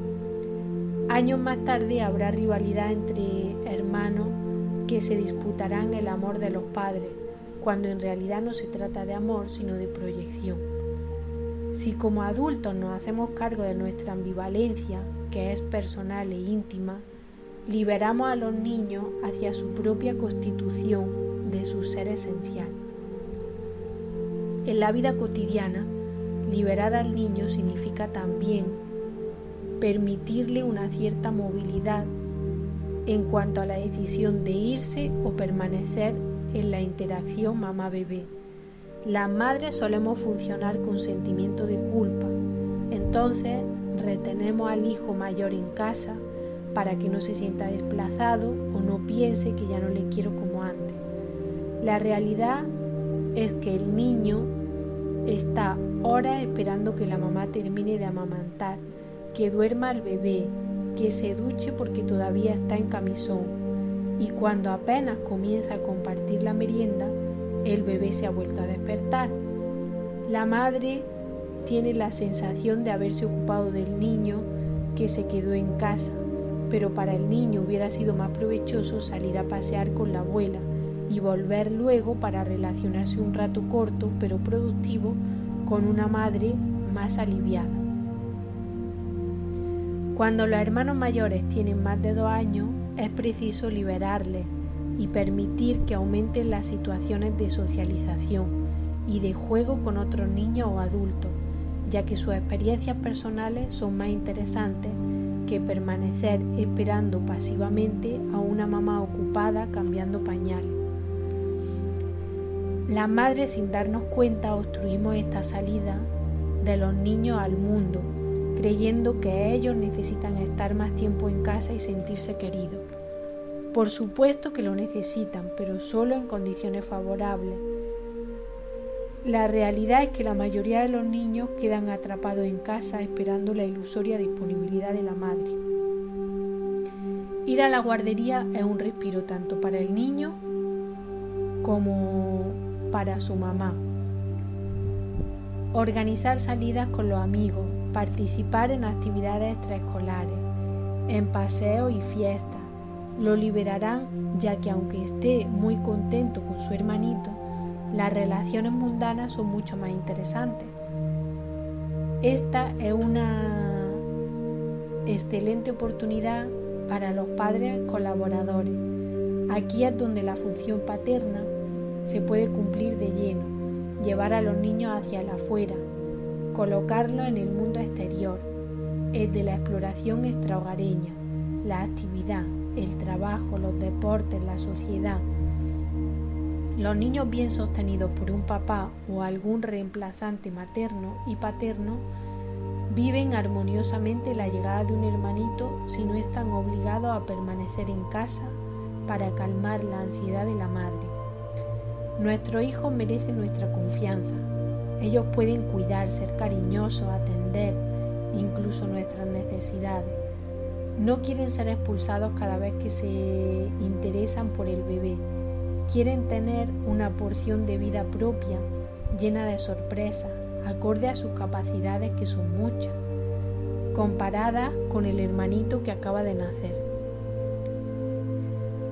Speaker 1: Años más tarde habrá rivalidad entre hermanos que se disputarán el amor de los padres, cuando en realidad no se trata de amor sino de proyección. Si como adultos nos hacemos cargo de nuestra ambivalencia, que es personal e íntima, liberamos a los niños hacia su propia constitución de su ser esencial. En la vida cotidiana, liberar al niño significa también permitirle una cierta movilidad en cuanto a la decisión de irse o permanecer en la interacción mamá-bebé. Las madres solemos funcionar con sentimiento de culpa, entonces retenemos al hijo mayor en casa para que no se sienta desplazado o no piense que ya no le quiero como antes. La realidad es que el niño está horas esperando que la mamá termine de amamantar, que duerma al bebé, que se duche porque todavía está en camisón, y cuando apenas comienza a compartir la merienda, el bebé se ha vuelto a despertar. La madre tiene la sensación de haberse ocupado del niño que se quedó en casa, pero para el niño hubiera sido más provechoso salir a pasear con la abuela y volver luego para relacionarse un rato corto pero productivo con una madre más aliviada. Cuando los hermanos mayores tienen más de 2 años, es preciso liberarles y permitir que aumenten las situaciones de socialización y de juego con otros niños o adultos, ya que sus experiencias personales son más interesantes que permanecer esperando pasivamente a una mamá ocupada cambiando pañales. Las madres, sin darnos cuenta, obstruimos esta salida de los niños al mundo, creyendo que ellos necesitan estar más tiempo en casa y sentirse queridos. Por supuesto que lo necesitan, pero solo en condiciones favorables. La realidad es que la mayoría de los niños quedan atrapados en casa esperando la ilusoria disponibilidad de la madre. Ir a la guardería es un respiro tanto para el niño como para su mamá. Organizar salidas con los amigos, participar en actividades extraescolares, en paseos y fiestas, lo liberarán, ya que aunque esté muy contento con su hermanito, las relaciones mundanas son mucho más interesantes. Esta es una excelente oportunidad para los padres colaboradores. Aquí es donde la función paterna se puede cumplir de lleno, llevar a los niños hacia el afuera, colocarlos en el mundo exterior, el de la exploración extrahogareña, la actividad, el trabajo, los deportes, la sociedad. Los niños bien sostenidos por un papá o algún reemplazante materno y paterno viven armoniosamente la llegada de un hermanito si no están obligados a permanecer en casa para calmar la ansiedad de la madre. Nuestros hijos merecen nuestra confianza. Ellos pueden cuidar, ser cariñosos, atender incluso nuestras necesidades. No quieren ser expulsados cada vez que se interesan por el bebé. Quieren tener una porción de vida propia, llena de sorpresas, acorde a sus capacidades, que son muchas, comparadas con el hermanito que acaba de nacer.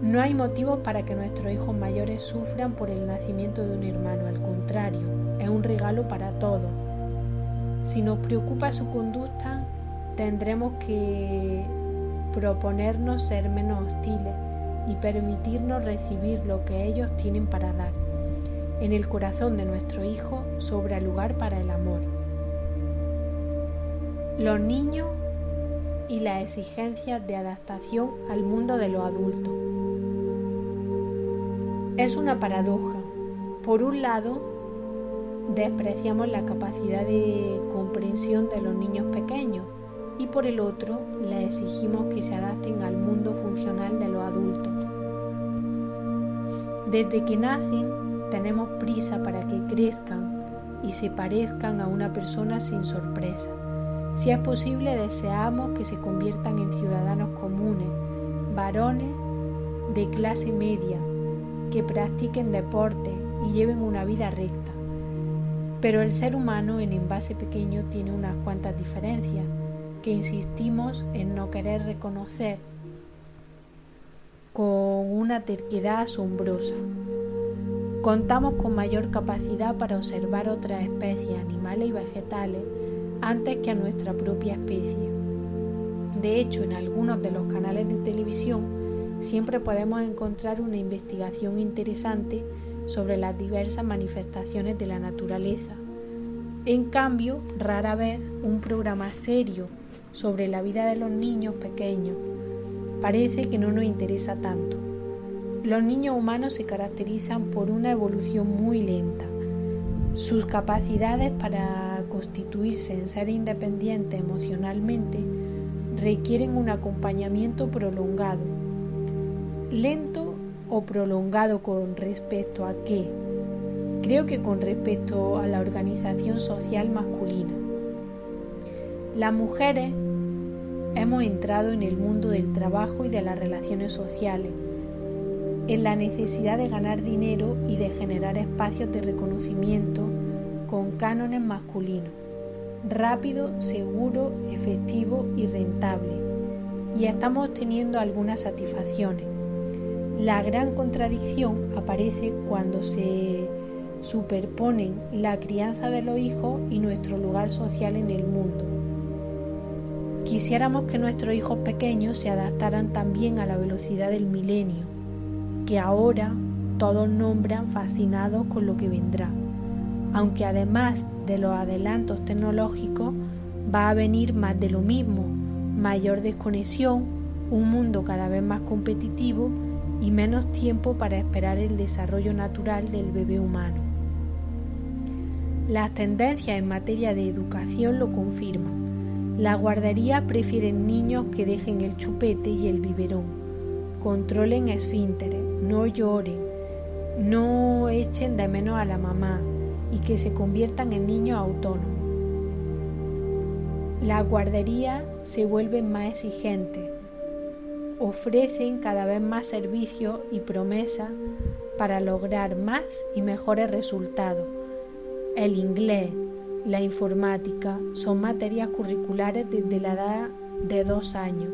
Speaker 1: No hay motivos para que nuestros hijos mayores sufran por el nacimiento de un hermano, al contrario, es un regalo para todos. Si nos preocupa su conducta, tendremos que proponernos ser menos hostiles y permitirnos recibir lo que ellos tienen para dar. En el corazón de nuestro hijo sobra lugar para el amor. Los niños y las exigencias de adaptación al mundo de los adultos. Es una paradoja. Por un lado, despreciamos la capacidad de comprensión de los niños pequeños y por el otro, les exigimos que se adapten al mundo funcional de los adultos. Desde que nacen, tenemos prisa para que crezcan y se parezcan a una persona sin sorpresa. Si es posible, deseamos que se conviertan en ciudadanos comunes, varones de clase media, que practiquen deporte y lleven una vida recta. Pero el ser humano en envase pequeño tiene unas cuantas diferencias que insistimos en no querer reconocer con una terquedad asombrosa. Contamos con mayor capacidad para observar otras especies animales y vegetales antes que a nuestra propia especie. De hecho, en algunos de los canales de televisión siempre podemos encontrar una investigación interesante sobre las diversas manifestaciones de la naturaleza. En cambio, rara vez un programa serio sobre la vida de los niños pequeños. Parece que no nos interesa tanto. Los niños humanos se caracterizan por una evolución muy lenta. Sus capacidades para constituirse en seres independientes emocionalmente requieren un acompañamiento prolongado. ¿Lento o prolongado con respecto a qué? Creo que con respecto a la organización social masculina. Las mujeres hemos entrado en el mundo del trabajo y de las relaciones sociales, en la necesidad de ganar dinero y de generar espacios de reconocimiento con cánones masculinos, rápido, seguro, efectivo y rentable, y estamos teniendo algunas satisfacciones. La gran contradicción aparece cuando se superponen la crianza de los hijos y nuestro lugar social en el mundo. Quisiéramos que nuestros hijos pequeños se adaptaran también a la velocidad del milenio, que ahora todos nombran fascinados con lo que vendrá, aunque además de los adelantos tecnológicos va a venir más de lo mismo, mayor desconexión, un mundo cada vez más competitivo y menos tiempo para esperar el desarrollo natural del bebé humano. Las tendencias en materia de educación lo confirman. Las guarderías prefieren niños que dejen el chupete y el biberón, controlen esfínteres, no lloren, no echen de menos a la mamá y que se conviertan en niños autónomos. Las guarderías se vuelven más exigentes, ofrecen cada vez más servicios y promesas para lograr más y mejores resultados. El inglés, la informática son materias curriculares desde la edad de 2 años.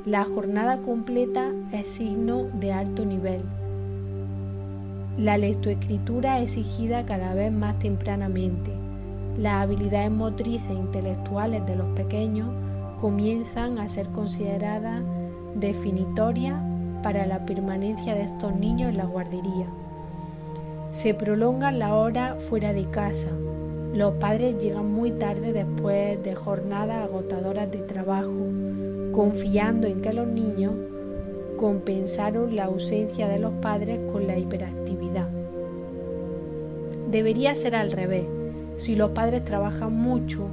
Speaker 1: La jornada completa es signo de alto nivel. La lectoescritura es exigida cada vez más tempranamente. Las habilidades motrices e intelectuales de los pequeños comienzan a ser consideradas definitorias para la permanencia de estos niños en la guardería. Se prolongan las horas fuera de casa, Los padres llegan muy tarde después de jornadas agotadoras de trabajo, confiando en que los niños compensaron la ausencia de los padres con la hiperactividad. Debería ser al revés. Si los padres trabajan mucho,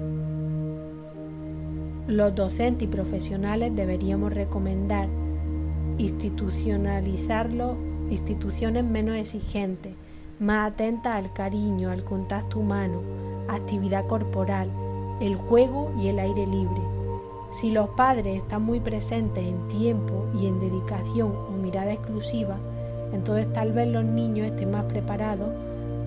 Speaker 1: los docentes y profesionales deberíamos recomendar instituciones menos exigentes, más atentas al cariño, al contacto humano, actividad corporal, el juego y el aire libre. Si los padres están muy presentes en tiempo y en dedicación o mirada exclusiva, entonces tal vez los niños estén más preparados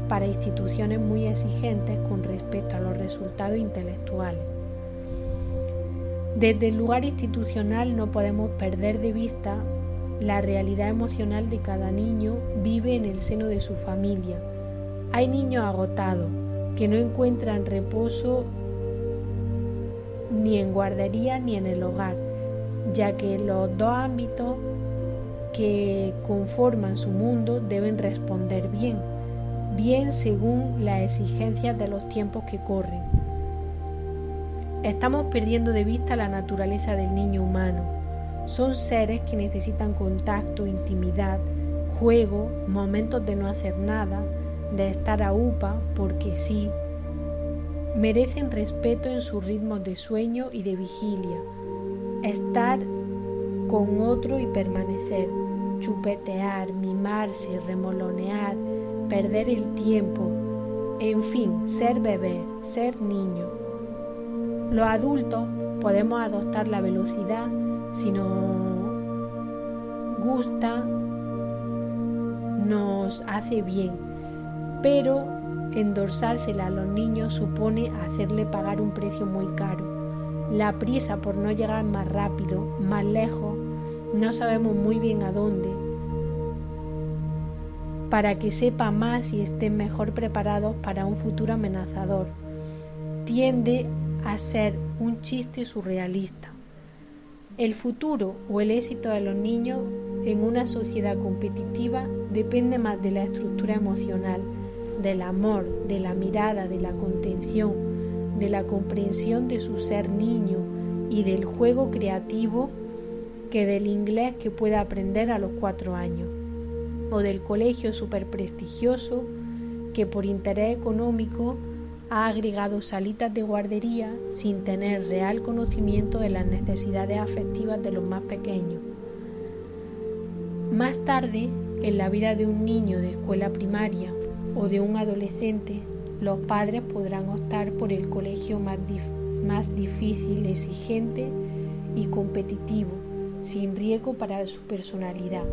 Speaker 1: para instituciones muy exigentes con respecto a los resultados intelectuales. Desde el lugar institucional no podemos perder de vista la realidad emocional de cada niño vive en el seno de su familia. Hay niños agotados que no encuentran reposo ni en guardería ni en el hogar, ya que los dos ámbitos que conforman su mundo deben responder bien según las exigencias de los tiempos que corren. Estamos perdiendo de vista la naturaleza del niño humano. Son seres que necesitan contacto, intimidad, juego, momentos de no hacer nada, de estar a upa porque sí. Merecen respeto en sus ritmos de sueño y de vigilia. Estar con otro y permanecer, chupetear, mimarse, remolonear, perder el tiempo, en fin, ser bebé, ser niño. Los adultos podemos adoptar la velocidad si nos gusta, nos hace bien, pero endorsársela a los niños supone hacerle pagar un precio muy caro. La prisa por no llegar más rápido, más lejos, no sabemos muy bien a dónde, para que sepa más y estén mejor preparados para un futuro amenazador. Tiende a ser un chiste surrealista. El futuro o el éxito de los niños en una sociedad competitiva depende más de la estructura emocional, del amor, de la mirada, de la contención, de la comprensión de su ser niño y del juego creativo que del inglés que puede aprender a los 4 años, o del colegio superprestigioso que por interés económico ha agregado salitas de guardería sin tener real conocimiento de las necesidades afectivas de los más pequeños. Más tarde, en la vida de un niño de escuela primaria o de un adolescente, los padres podrán optar por el colegio más difícil, exigente y competitivo, sin riesgo para su personalidad.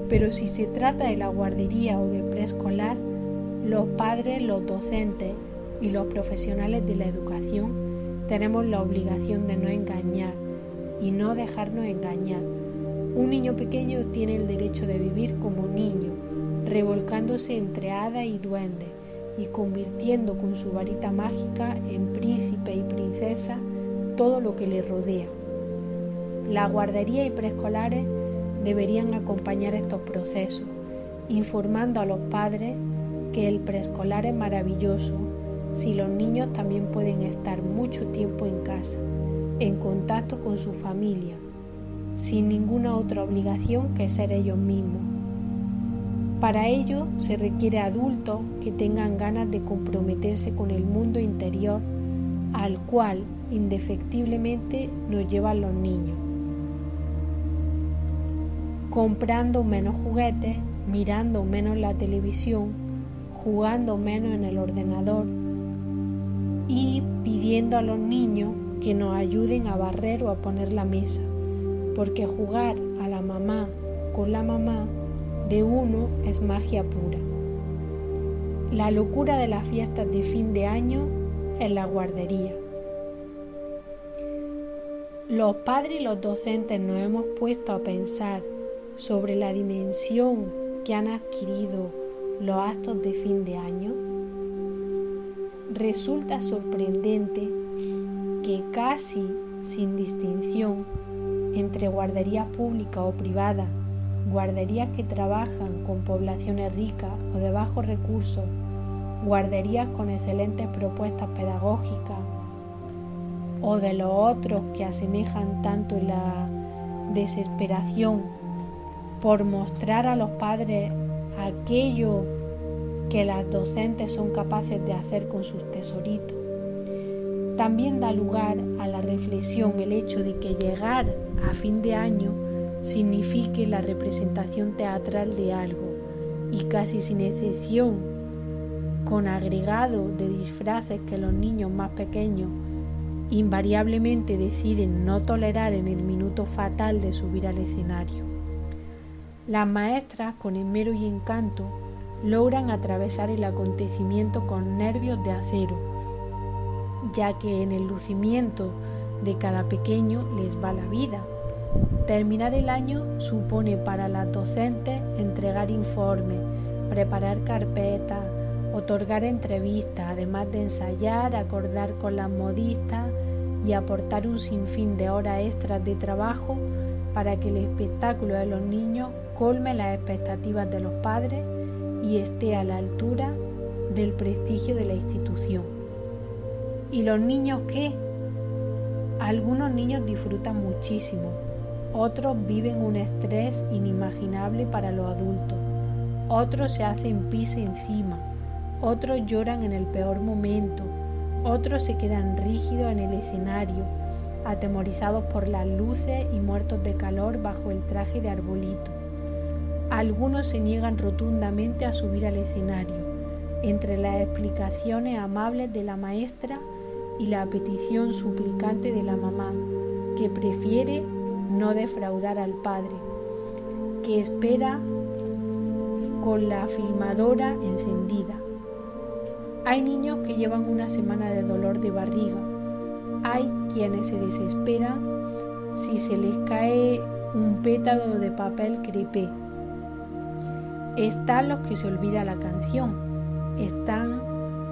Speaker 1: Pero si se trata de la guardería o de preescolar, los padres, los docentes y los profesionales de la educación tenemos la obligación de no engañar y no dejarnos engañar. Un niño pequeño tiene el derecho de vivir como niño, revolcándose entre hadas y duendes y convirtiendo con su varita mágica en príncipe y princesa todo lo que le rodea. La guardería y preescolares deberían acompañar estos procesos, informando a los padres que el preescolar es maravilloso si los niños también pueden estar mucho tiempo en casa, en contacto con su familia, sin ninguna otra obligación que ser ellos mismos. Para ello se requiere adultos que tengan ganas de comprometerse con el mundo interior al cual indefectiblemente nos llevan los niños. Comprando menos juguetes, mirando menos la televisión, jugando menos en el ordenador y pidiendo a los niños que nos ayuden a barrer o a poner la mesa, porque jugar a la mamá con la mamá de uno es magia pura. La locura de las fiestas de fin de año en la guardería. Los padres y los docentes nos hemos puesto a pensar sobre la dimensión que han adquirido los actos de fin de año. Resulta sorprendente que casi sin distinción entre guarderías públicas o privadas, guarderías que trabajan con poblaciones ricas o de bajos recursos, guarderías con excelentes propuestas pedagógicas, o de los otros que asemejan tanto la desesperación por mostrar a los padres aquello que las docentes son capaces de hacer con sus tesoritos. También da lugar a la reflexión el hecho de que llegar a fin de año signifique la representación teatral de algo, y casi sin excepción, con agregado de disfraces que los niños más pequeños invariablemente deciden no tolerar en el minuto fatal de subir al escenario. Las maestras, con esmero y encanto, logran atravesar el acontecimiento con nervios de acero, ya que en el lucimiento de cada pequeño les va la vida. Terminar el año supone para las docentes entregar informes, preparar carpetas, otorgar entrevistas, además de ensayar, acordar con las modistas y aportar un sinfín de horas extras de trabajo para que el espectáculo de los niños colme las expectativas de los padres y esté a la altura del prestigio de la institución. ¿Y los niños qué? Algunos niños disfrutan muchísimo, otros viven un estrés inimaginable para los adultos, otros se hacen pis encima, otros lloran en el peor momento, otros se quedan rígidos en el escenario, atemorizados por las luces y muertos de calor bajo el traje de arbolito. Algunos se niegan rotundamente a subir al escenario, entre las explicaciones amables de la maestra y la petición suplicante de la mamá, que prefiere no defraudar al padre, que espera con la filmadora encendida. Hay niños que llevan una semana de dolor de barriga. Hay quienes se desesperan si se les cae un pétalo de papel crepé. Están los que se olvida la canción. Están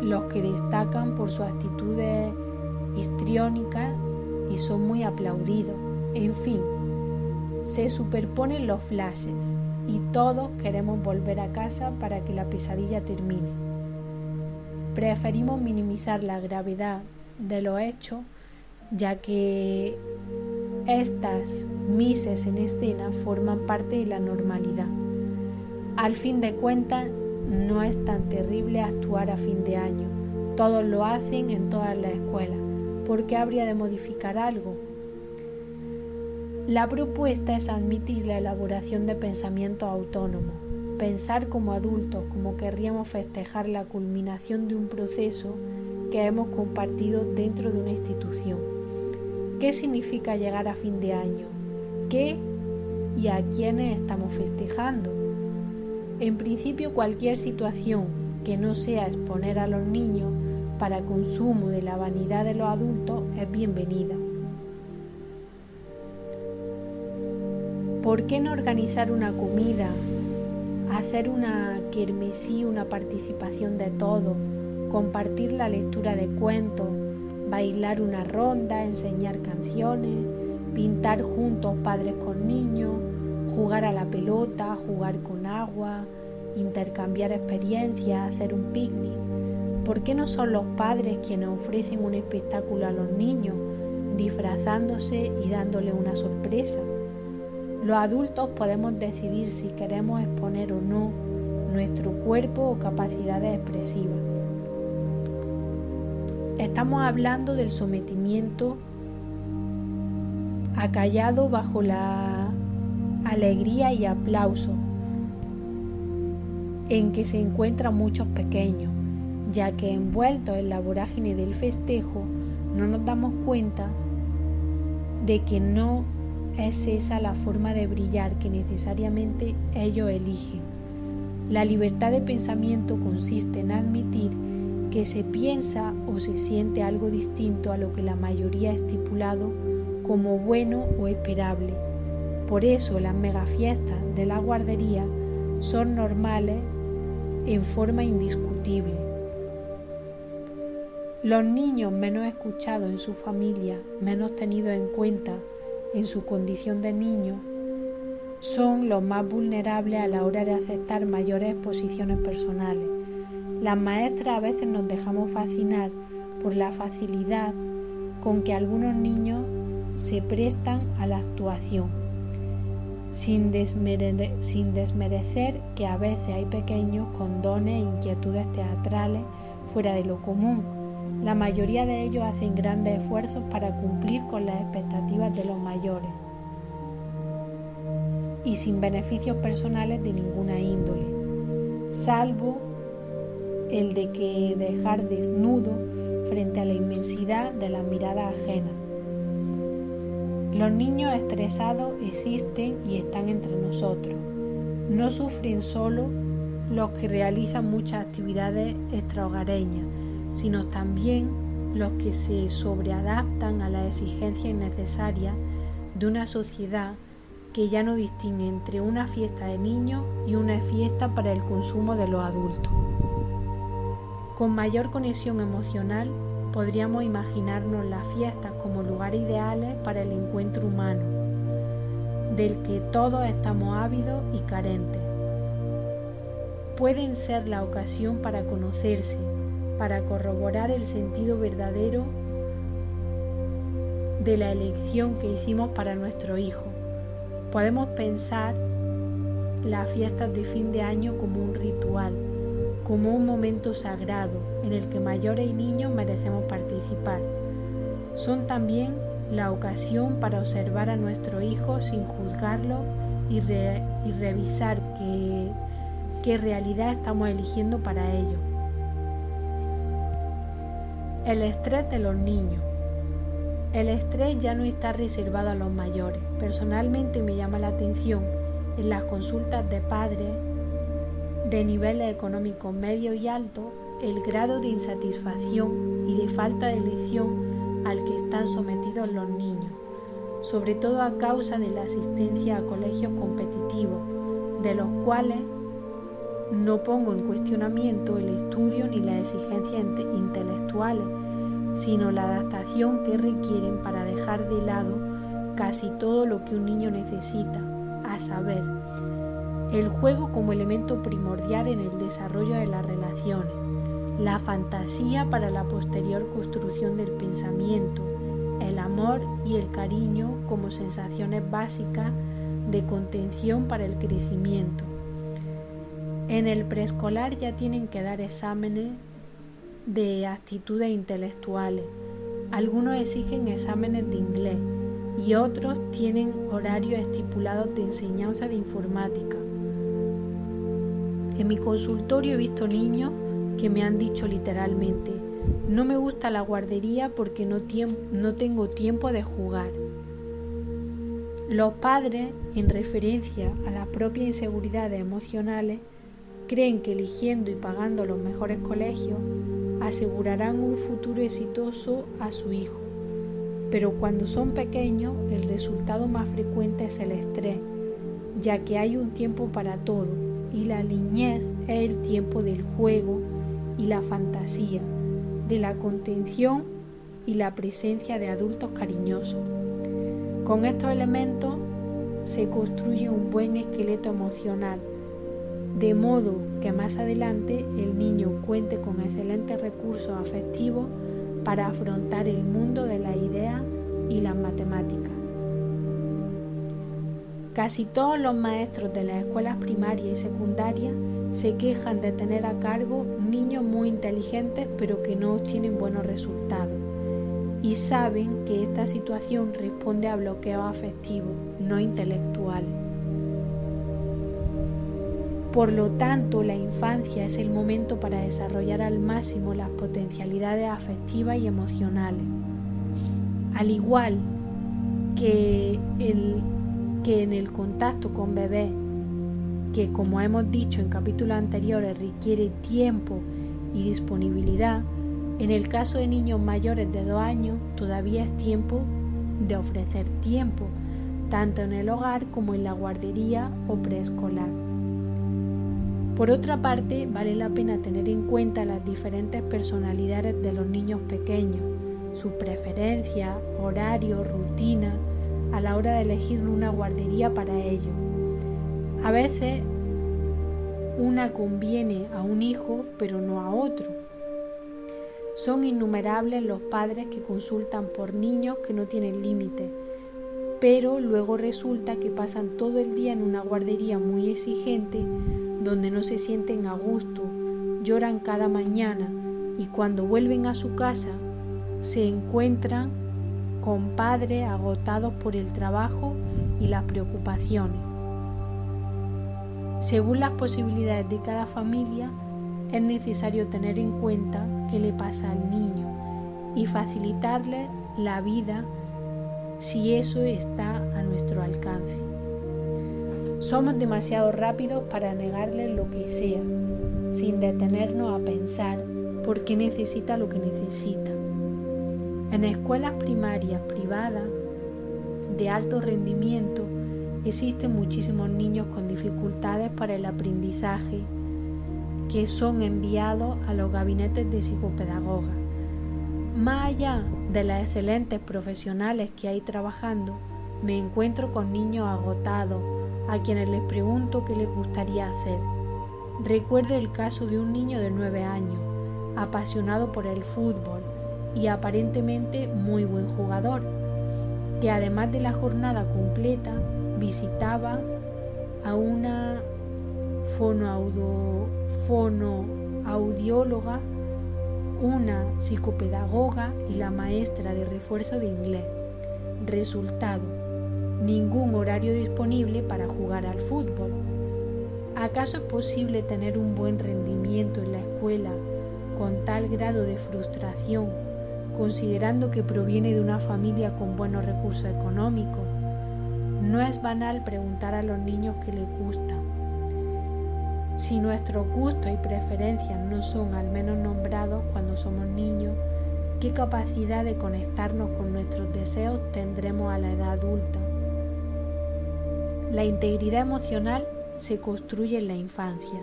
Speaker 1: los que destacan por sus actitudes histriónicas y son muy aplaudidos. En fin, se superponen los flashes y todos queremos volver a casa para que la pesadilla termine. Preferimos minimizar la gravedad de los hechos, ya que estas mises en escena forman parte de la normalidad. Al fin de cuentas, no es tan terrible actuar a fin de año. Todos lo hacen en todas las escuelas. ¿Por qué habría de modificar algo? La propuesta es admitir la elaboración de pensamientos autónomos, pensar como adultos, como querríamos festejar la culminación de un proceso que hemos compartido dentro de una institución. ¿Qué significa llegar a fin de año? ¿Qué y a quiénes estamos festejando? En principio, cualquier situación que no sea exponer a los niños para consumo de la vanidad de los adultos es bienvenida. ¿Por qué no organizar una comida, hacer una kermesí, una participación de todos, compartir la lectura de cuentos, bailar una ronda, enseñar canciones, pintar juntos padres con niños, jugar a la pelota, jugar con agua, intercambiar experiencias, hacer un picnic? ¿Por qué no son los padres quienes ofrecen un espectáculo a los niños, disfrazándose y dándole una sorpresa? Los adultos podemos decidir si queremos exponer o no nuestro cuerpo o capacidades expresivas. Estamos hablando del sometimiento acallado bajo la alegría y aplauso en que se encuentran muchos pequeños, ya que envueltos en la vorágine del festejo no nos damos cuenta de que no es esa la forma de brillar que necesariamente ellos eligen. La libertad de pensamiento consiste en admitir que se piensa o se siente algo distinto a lo que la mayoría ha estipulado como bueno o esperable. Por eso las megafiestas de la guardería son normales en forma indiscutible. Los niños menos escuchados en su familia, menos tenidos en cuenta en su condición de niño, son los más vulnerables a la hora de aceptar mayores exposiciones personales. Las maestras a veces nos dejamos fascinar por la facilidad con que algunos niños se prestan a la actuación, sin desmerecer que a veces hay pequeños con dones e inquietudes teatrales fuera de lo común. La mayoría de ellos hacen grandes esfuerzos para cumplir con las expectativas de los mayores y sin beneficios personales de ninguna índole, salvo el de que dejar desnudo frente a la inmensidad de las miradas ajenas. Los niños estresados existen y están entre nosotros. No sufren solo los que realizan muchas actividades extrahogareñas, sino también los que se sobreadaptan a las exigencias innecesarias de una sociedad que ya no distingue entre una fiesta de niños y una fiesta para el consumo de los adultos. Con mayor conexión emocional, podríamos imaginarnos las fiestas como lugares ideales para el encuentro humano, del que todos estamos ávidos y carentes. Pueden ser la ocasión para conocerse, para corroborar el sentido verdadero de la elección que hicimos para nuestro hijo. Podemos pensar las fiestas de fin de año como un ritual, como un momento sagrado en el que mayores y niños merecemos participar. Son también la ocasión para observar a nuestro hijo sin juzgarlo y revisar qué realidad estamos eligiendo para ello. El estrés de los niños. El estrés ya no está reservado a los mayores. Personalmente me llama la atención en las consultas de padres de niveles económicos medios y altos el grado de insatisfacción y de falta de elección al que están sometidos los niños, sobre todo a causa de la asistencia a colegios competitivos, de los cuales no pongo en cuestionamiento el estudio ni las exigencias intelectuales, sino la adaptación que requieren para dejar de lado casi todo lo que un niño necesita, a saber, el juego como elemento primordial en el desarrollo de las relaciones, la fantasía para la posterior construcción del pensamiento, el amor y el cariño como sensaciones básicas de contención para el crecimiento. En el preescolar ya tienen que dar exámenes de aptitudes intelectuales. Algunos exigen exámenes de inglés y otros tienen horarios estipulados de enseñanza de informática. En mi consultorio he visto niños que me han dicho literalmente: no me gusta la guardería porque no tengo tiempo de jugar. Los padres, en referencia a las propias inseguridades emocionales, creen que eligiendo y pagando los mejores colegios asegurarán un futuro exitoso a su hijo, pero cuando son pequeños el resultado más frecuente es el estrés, ya que hay un tiempo para todo y la niñez es el tiempo del juego y la fantasía, de la contención y la presencia de adultos cariñosos. Con estos elementos se construye un buen esqueleto emocional, de modo que más adelante el niño cuente con excelentes recursos afectivos para afrontar el mundo de las ideas y las matemáticas. Casi todos los maestros de las escuelas primarias y secundarias se quejan de tener a cargo niños muy inteligentes pero que no obtienen buenos resultados, y saben que esta situación responde a bloqueos afectivos, no intelectuales. Por lo tanto, la infancia es el momento para desarrollar al máximo las potencialidades afectivas y emocionales. Al igual que en el contacto con bebés, que como hemos dicho en capítulos anteriores requiere tiempo y disponibilidad, en el caso de niños mayores de 2 años todavía es tiempo de ofrecer tiempo, tanto en el hogar como en la guardería o preescolar. Por otra parte, vale la pena tener en cuenta las diferentes personalidades de los niños pequeños, sus preferencias, horarios, rutinas, a la hora de elegir una guardería para ellos. A veces Una conviene a un hijo, pero no a otro. Son innumerables los padres que consultan por niños que no tienen límites, pero luego resulta que pasan todo el día en una guardería muy exigente donde no se sienten a gusto, lloran cada mañana y cuando vuelven a su casa se encuentran con padres agotados por el trabajo y las preocupaciones. Según las posibilidades de cada familia, es necesario tener en cuenta qué le pasa al niño y facilitarle la vida si eso está a nuestro alcance. Somos demasiado rápidos para negarle lo que sea, sin detenernos a pensar por qué necesita lo que necesita. En escuelas primarias privadas de alto rendimiento existen muchísimos niños con dificultades para el aprendizaje que son enviados a los gabinetes de psicopedagogas. Más allá de las excelentes profesionales que hay trabajando, me encuentro con niños agotados a quienes les pregunto qué les gustaría hacer. Recuerdo el caso de un niño de 9 años, apasionado por el fútbol y aparentemente muy buen jugador, que además de la jornada completa visitaba a una fonoaudióloga, una psicopedagoga y la maestra de refuerzo de inglés. Resultado: ningún horario disponible para jugar al fútbol. ¿Acaso es posible tener un buen rendimiento en la escuela con tal grado de frustración, considerando que proviene de una familia con buenos recursos económicos? No es banal preguntar a los niños qué les gusta. Si nuestros gustos y preferencias no son al menos nombrados cuando somos niños, ¿qué capacidad de conectarnos con nuestros deseos tendremos a la edad adulta? La integridad emocional se construye en la infancia.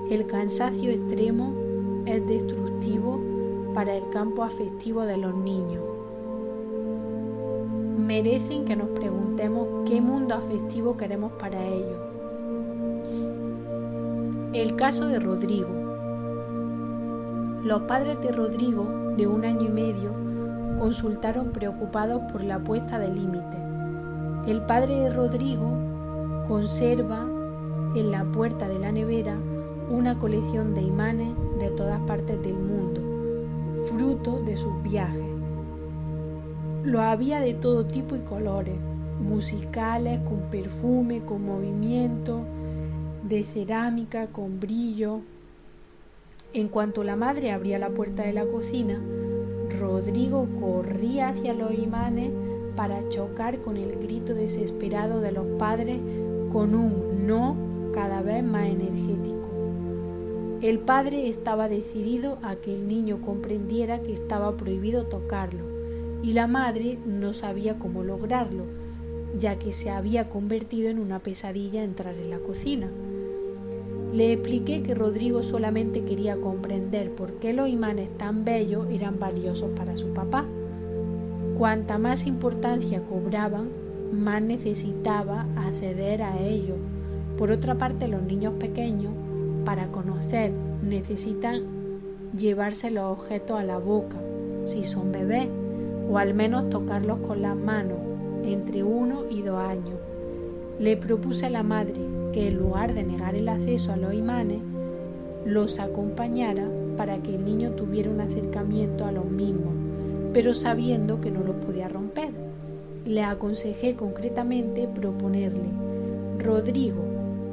Speaker 1: El cansancio extremo es destructivo para el campo afectivo de los niños. Merecen que nos preguntemos qué mundo afectivo queremos para ellos. El caso de Rodrigo. Los padres de Rodrigo, de 1 año y medio, consultaron preocupados por la puesta de límites. El padre de Rodrigo conserva en la puerta de la nevera una colección de imanes de todas partes del mundo, fruto de sus viajes. Lo había de todo tipo y colores, musicales, con perfume, con movimiento, de cerámica, con brillo. En cuanto la madre abría la puerta de la cocina, Rodrigo corría hacia los imanes para chocar con el grito desesperado de los padres con un no cada vez más energético. El padre estaba decidido a que el niño comprendiera que estaba prohibido tocarlo, y la madre no sabía cómo lograrlo, ya que se había convertido en una pesadilla entrar en la cocina. Le expliqué que Rodrigo solamente quería comprender por qué los imanes tan bellos eran valiosos para su papá. Cuanta más importancia cobraban, más necesitaba acceder a ellos. Por otra parte, los niños pequeños, para conocer, necesitan llevarse los objetos a la boca, si son bebés, o al menos tocarlos con las manos, entre 1 y 2 años. Le propuse a la madre que en lugar de negar el acceso a los imanes, los acompañara para que el niño tuviera un acercamiento a los mismos, pero sabiendo que no los podía romper. Le aconsejé concretamente proponerle: Rodrigo,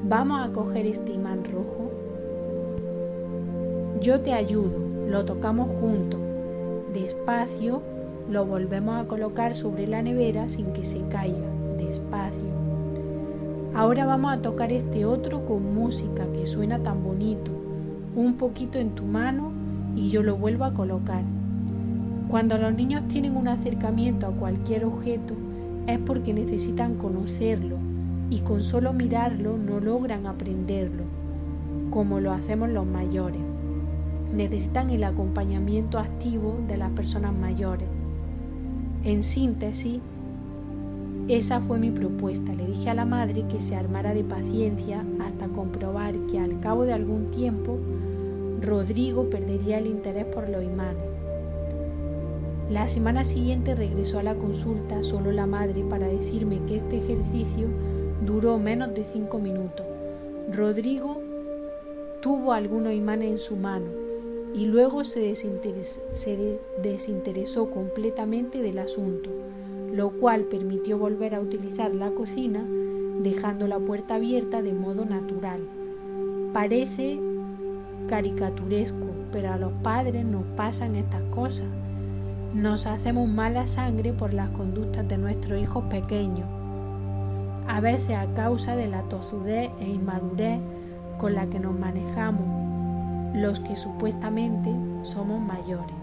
Speaker 1: ¿vamos a coger este imán rojo? Yo te ayudo, lo tocamos juntos. Despacio, lo volvemos a colocar sobre la nevera sin que se caiga. Despacio. Ahora vamos a tocar este otro con música que suena tan bonito. Un poquito en tu mano y yo lo vuelvo a colocar. Cuando los niños tienen un acercamiento a cualquier objeto es porque necesitan conocerlo y con solo mirarlo no logran aprenderlo, como lo hacemos los mayores. Necesitan el acompañamiento activo de las personas mayores. En síntesis, Esa fue mi propuesta. Le dije a la madre que se armara de paciencia hasta comprobar que al cabo de algún tiempo Rodrigo perdería el interés por los imanes. La semana siguiente regresó a la consulta solo la madre para decirme que este ejercicio duró menos de 5 minutos. Rodrigo tuvo algunos imanes en su mano y luego se desinteresó completamente del asunto, lo cual permitió volver a utilizar la cocina dejando la puerta abierta de modo natural. Parece caricaturesco, pero a los padres nos pasan estas cosas. Nos hacemos mala sangre por las conductas de nuestros hijos pequeños, a veces a causa de la tozudez e inmadurez con la que nos manejamos los que supuestamente somos mayores.